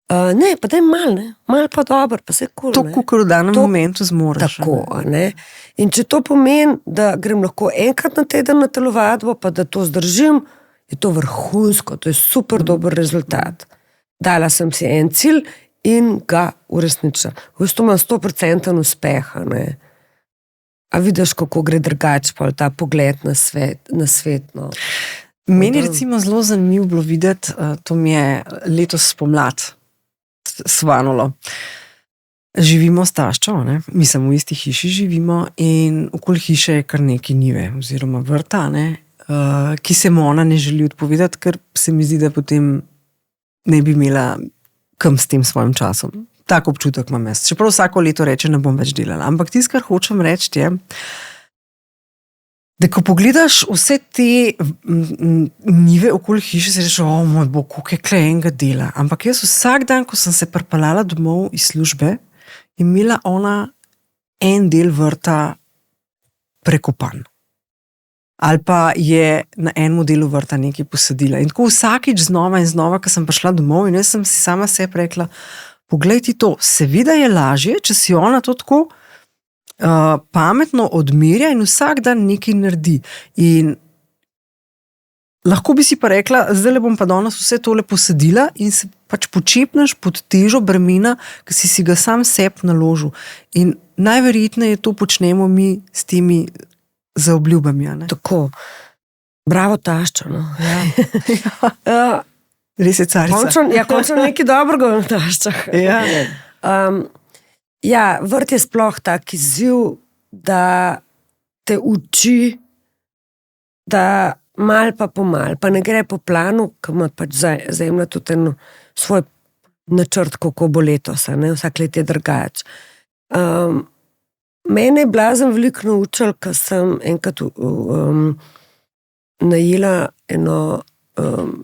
pa daj mal pa dobro, pa se kul. To, kukor v danem momentu zmoraš. Tako, ne. In če to pomeni, da grem lahko enkrat na teden na telovadbo, pa da to zdržim, je to vrhunsko, to je super dober rezultat. Dala sem si en cilj in ga uresničila. V bistvu imam 100% uspeha, ne. A vidiš, kako gre drugače pa ta pogled na svet, no. Meni recimo zelo zanimivo bilo videti, to mi je letos spomlad svanulo. živimo s taščo, ne? Mislim, v isti hiši živimo in okoli hiše je kar nekaj njive oziroma vrta, ne? Ki se mu ona ne želi odpovedati, ker se mi zdi, da potem ne bi imela kam s tem svojim časom. Tak občutek imam jaz. Čeprav vsako leto reče, ne bom več delala. Ampak tisto, kar hočem reči, je, da ko pogledaš vse te njive okoli hiše, se reče, moj bog, koliko je enega dela. Ampak jaz vsak dan, ko sem se pripeljala domov iz službe, je imela ona en del vrta prekopan. Ali pa je na enem delu vrta nekaj posadila. In tako vsakič znova in znova, ko sem prišla domov in jaz sem si sama sebi rekla, poglej ti to, seveda je lažje, če si ona to tako pametno odmerja in vsak dan nekaj naredi. In lahko bi si pa rekla, zdaj bom pa danes vse tole posadila in se pač počepneš pod težo bremena, ki si ga sam sebi naložil. In najverjetneje to počnemo mi s temi zaobljubami. Ne? Tako, bravo tašča. No? Ja. Res je carica. Končno nekaj dobrega v taščah. Ja, vrt je sploh tak izziv, da te uči, da mal pa pomal, pa ne gre po planu, ki ima pač zemlja tudi eno svoj načrt, kako bo letos, ne? Vsak let je drugače. Mene je blazem veliko naučil, ker sem enkrat najela eno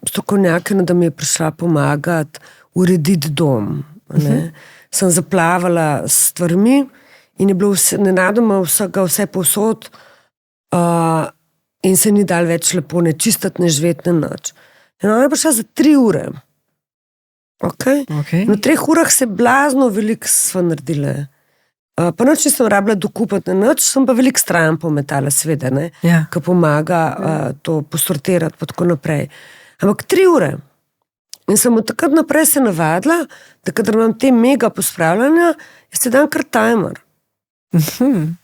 strokovnjakinjo, da mi je prišla pomagati urediti dom. Sem zaplavala s stvarmi in je bilo nenadoma vse povsod in se ni dal več lepo ne čistiti, ne živeti, ne nič. In ona je prišla za 3 ure. Okay? Na 3 urah se blazno veliko sva naredila. Pa noč nisem rabila dokupati, noč sem pa veliko stran pometala, sveda, ne, ki pomaga to posortirati pa tako naprej. Ampak 3 ure. In sem od takrat naprej se navadila, da kadar imam te mega pospravljanja, jaz se dam kar timer.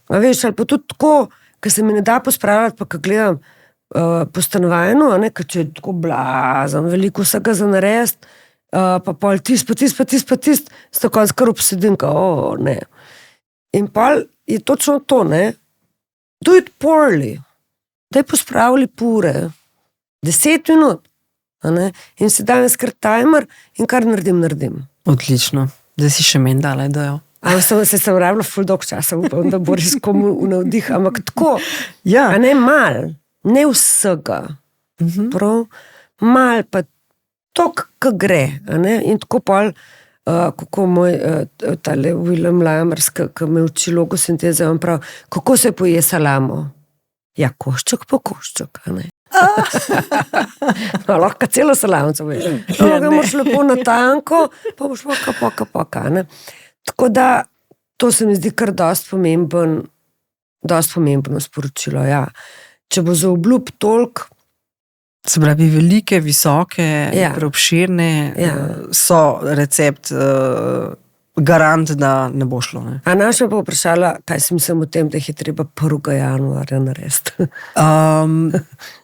A veš, ali pa tudi tako, ker se mi ne da pospravljati, pa ko gledam po stanovanju, ker če je tako blazan, veliko vsega za narediti, pa pol tist, sta konc kar obsedim, ne. In pa je točno to, ne, do it poorly, daj pospravili pure, 10 minut, ne, in si danes kar timer in kar naredim. Odlično, zdaj si še meni dala idejo. Sem rabila ful dolg časa, upam, da bo res komu v navdih, ampak tako, a ne mal, ne vsega, prav, mal pa to, kak gre, a ne, in tako pol, kako moj tale William Lamers, ki me uči logosinteze, on prav, kako se poje salamo? Ja, košček po košček, a ne? Lahko celo salamco veš. Ga moraš lepo na tanko, pa boš poka, ne? Tako da, to se mi zdi kar dosti pomembno sporočilo, ja. Če bo za obljub toliko, se pravi, velike, visoke, preobširne, so recept garant, da ne bo šlo. Ne? A naša pa vprašala, kaj si mislim o tem, da jih je treba 1. januarja narediti?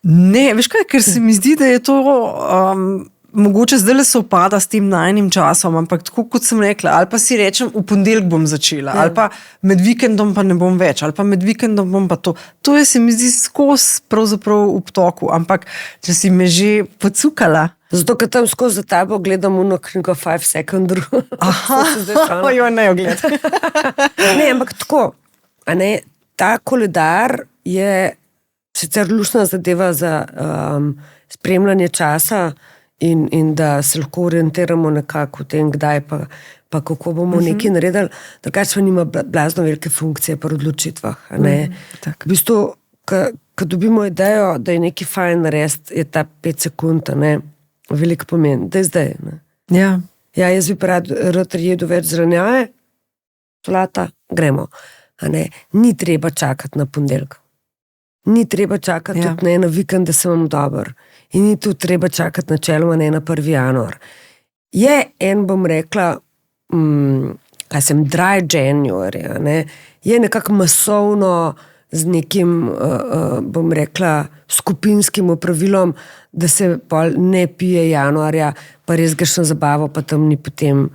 Ne, veš kaj, ker se mi zdi, da je to mogoče zdaj le se opada s tem najnim časom, ampak tako kot sem rekla, ali pa si rečem, v ponedeljek bom začela, ali pa med vikendom pa ne bom več, ali pa med vikendom bom pa to. To je se mi zdi skozi pravzaprav v toku, ampak če si me že pocukala. Zato, ker tam skozi za tabo gledam uno knjigo 5 Second Rule. Jo, ne jo gled. Ne, ampak tako, a ne, ta koledar je sicer luštna zadeva za spremljanje časa, in da se lahko orientiramo nekako v tem, kdaj pa kako bomo nekaj naredili, drugače pa nima blazno velike funkcije pri odločitvah. V bistvu, ko dobimo idejo, da je nekaj fajn narediti, je ta 5 sekund, veliko pomen, da je zdaj. Ja, jaz bi pa rad jedu več zelenjave, solata, gremo. Ni treba čakati na ponedeljek. Ni treba čakati tudi ne na vikend, da se vam dober. In ni tudi treba čakati načeloma ne na 1. januar. Je bom rekla, dry January, je nekako masovno z nekim, bom rekla, skupinskim opravilom, da se pol ne pije januarja, pa res greš na zabavo, pa tam ni potem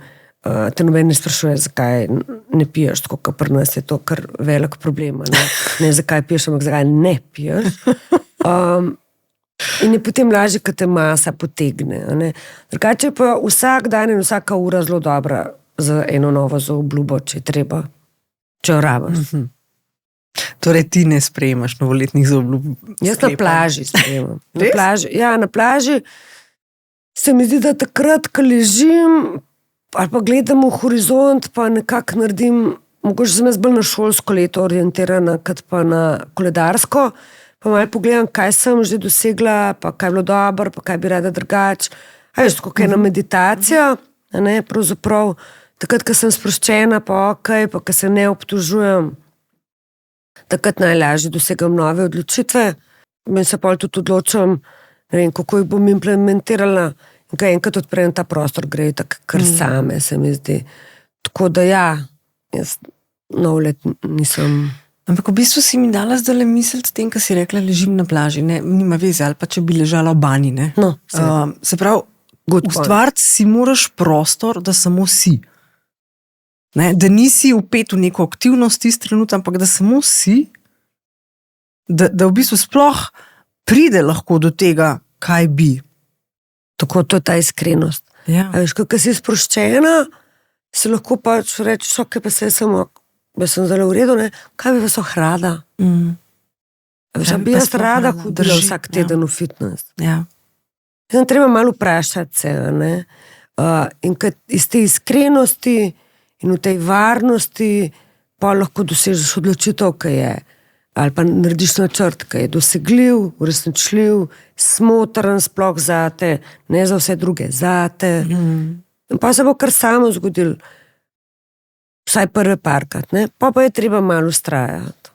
te noben ne sprašuje, zakaj ne piješ, tako kot pri nas je to kar velik problem. Ne zakaj piješ, ampak zakaj ne piješ. In je potem lažje, ko te masa potegne. Drugače pa vsak dan in vsaka ura zelo dobra za eno novo zaobljubo, če je treba, če jo rabiš. Torej ti ne sprejemaš novoletnih zaobljub? Jaz na plaži sprejemam. Na plaži se mi zdi, da takrat, ko ležim ali pa gledam v horizont, pa nekako naredim, mogoče sem jaz bolj na šolsko leto orientirana, kot pa na koledarsko, pa malo pogledam, kaj sem že dosegla, pa kaj je bilo dobro, pa kaj bi rada drugače. Veš, tako ena meditacija, pravzaprav takrat, ko sem sproščena, pa okej, pa ko se ne obtožujem, takrat najlažje dosegam nove odločitve. In se pol tudi odločam, ne vem, kako jih bom implementirala. In kaj enkrat odprem ta prostor, gre tako kar same, se mi zdi. Tako da jaz nov let nisem... Ampak v bistvu si mi dala zdaj misliti s tem, ko si rekla, ležim na plaži, ne, nima veze, ali pa če bi ležala v banji, ne. No, se pravi, ustvariti si moraš prostor, da samo si. Ne, da nisi vpet v neko aktivnost tisti trenut, ampak da samo si, da v bistvu sploh pride lahko do tega, kaj bi. Tako to je ta iskrenost. Ja. A veš, kako si sproščena, se lahko pač reči, ok, pa se sem zelo v redu, ne? Kaj bi vas rada? A veš, bi jaz rada hodila vsak teden v fitness. Ja. Zdaj treba malo vprašati se, ne? In iz te iskrenosti in v tej varnosti pa lahko dosežeš odločitev, kaj je. Ali pa narediš načrt, kaj je dosegljiv, uresničljiv, smotren sploh zate, ne za vse druge, zate. In pa se bo kar samo zgodil, vsaj prve parkrat, ne? Pa je treba malo vztrajati.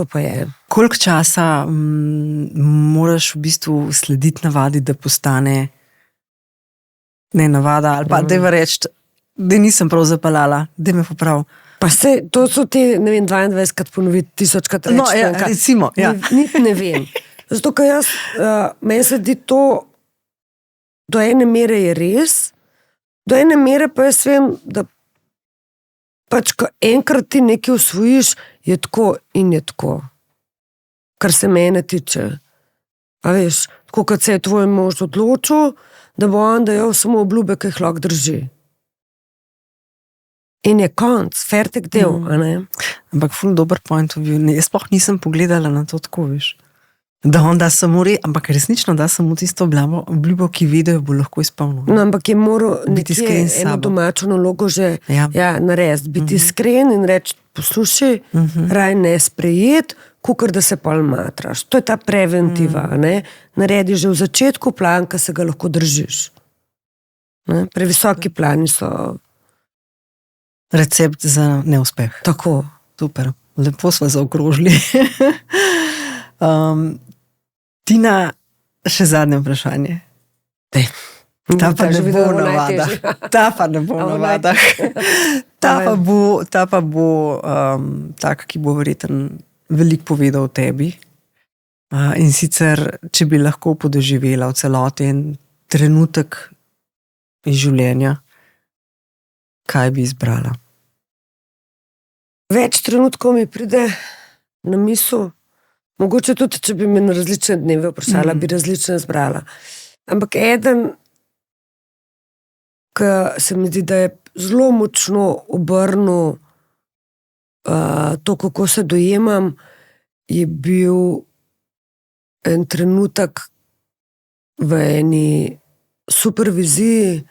To pa je. Koliko časa moraš v bistvu slediti navadi, da postane ne navada, ali pa dajva reči, da nisem prav zapeljala, da me poprav. Pa se, to so te, ne vem, 22krat ponoviti, 1000krat reči. No, recimo, ja. Niti ne vem. Zato, ker meni se zdi to, do ene mere je res, do ene mere pa jaz vem, da pač, ko enkrat ti nekaj usvojiš, je tako in je tako. Kar se mene tiče. A veš, tako kot se je tvoj mož odločil, da bo on dajal samo obljube, ki jih lahko drži. In je konc, fertik del, a ne? Ampak ful dober point of view. Jaz sploh nisem pogledala na to tako, veš. Da on da samo ampak resnično da samo tisto obljubo, ki vedo, bo lahko izpolnil. No, ampak je moral biti iskren s eno sabo. domačo nalogo že narediti. Biti iskren in reči, poslušaj, raj ne sprejeti, kakor da se pol matraš. To je ta preventiva, ne? Naredi že v začetku plan, ka se ga lahko držiš. Ne? Previsoki plani so... Recept za neuspeh. Tako. Super, lepo smo zaokrožili. Tina, še zadnje vprašanje. Ta pa ne bo v navadah. Ta pa ne bo v navadah. Ta pa bo tak, ki bo verjetno veliko povedal o tebi. In sicer, če bi lahko podoživela v celoti en trenutek iz življenja, kaj bi izbrala? Več trenutkov mi pride na misel, mogoče tudi, če bi me na različne dneve vprašala, bi različne izbrala. Ampak eden, ki se mi zdi, da je zelo močno obrnil to, kako se dojemam, je bil en trenutek v eni superviziji,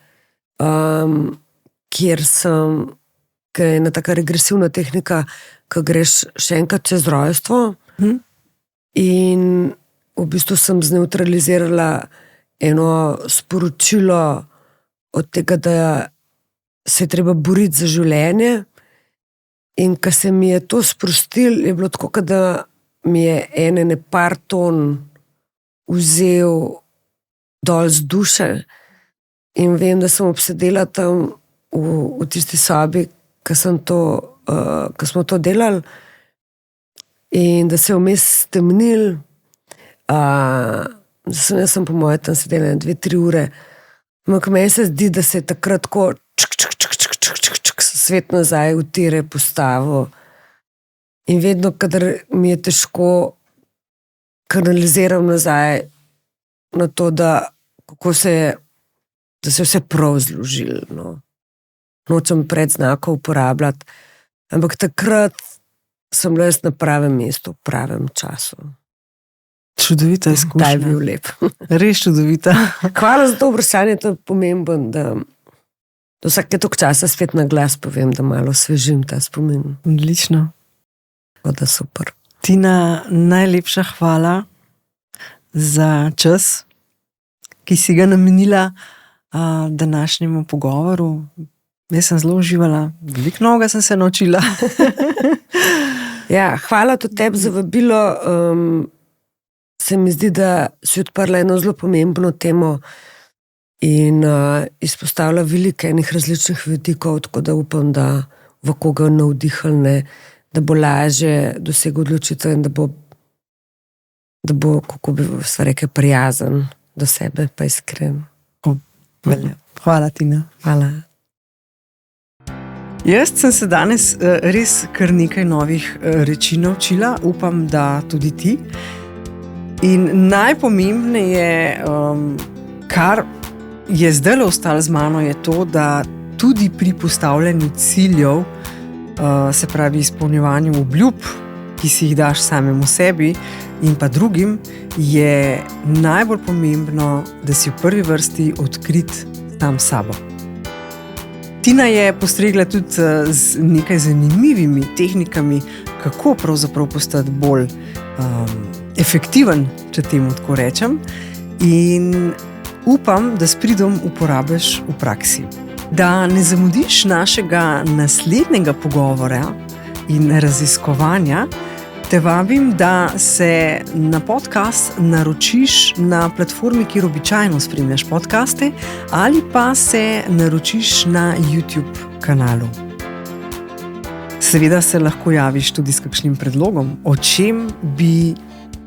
kjer je ena taka regresivna tehnika, ko greš še enkrat čez rojstvo in v bistvu sem zneutralizirala eno sporočilo od tega, da se je treba boriti za življenje in ko se mi je to sprostil, je bilo tako, da mi je ene par ton vzel dol z duše in vem, da sem obsedela tam v tisti sobi, ko smo to delali in da se je vmes stemnil, jaz sem po moje tam sedela 2-3 ure, ampak meni se zdi, da se je takrat tako svet nazaj v tire postavil. In vedno, kadar mi je težko, kanaliziram nazaj na to, da se je vse prav zložilo. No. Nočem predznakov uporabljati, ampak takrat sem bila na pravem mestu, v pravem času. Čudovita izkušnja. Ta je bil lep. Res čudovita. Hvala za to vprašanje, to je pomembno, da vsake toliko časa spet na glas povem, da malo osvežim ta spomin. Odlično. Da super. Tina, najlepša hvala za čas, ki si ga namenila današnjemu pogovoru. Jaz sem zelo uživala, veliko novega sem se naučila. Ja, hvala tudi tebi za vabilo. Se mi zdi, da si odprla eno zelo pomembno temo in izpostavlja veliko enih različnih vidikov, tako da upam, da v koga navdihalne, da bo lažje dosegel odločitev in da bo, kako bi se rekel, prijazen do sebe, pa iskren. Hvala, Tina. Hvala. Jaz sem se danes res kar nekaj novih reči naučila, upam, da tudi ti. In najpomembneje, kar je zdaj ostalo z mano, je to, da tudi pri postavljanju ciljev, se pravi izpolnjevanju obljub, ki si jih daš samemu sebi in pa drugim, je najbolj pomembno, da si v prvi vrsti odkrit sam sabo. Tina je postregla tudi z nekaj zanimivimi tehnikami, kako pravzaprav postati bolj efektiven, če temu tako rečem, in upam, da s pridom uporabiš v praksi. Da ne zamudiš našega naslednjega pogovora in raziskovanja, te vabim, da se na podcast naročiš na platformi, kjer običajno spremljaš podcaste, ali pa se naročiš na YouTube kanalu. Seveda se lahko javiš tudi s kakšnim predlogom, o čem bi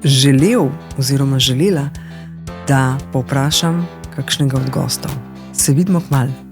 želel oziroma želela, da povprašam kakšnega od gostov. Se vidimo kmalu.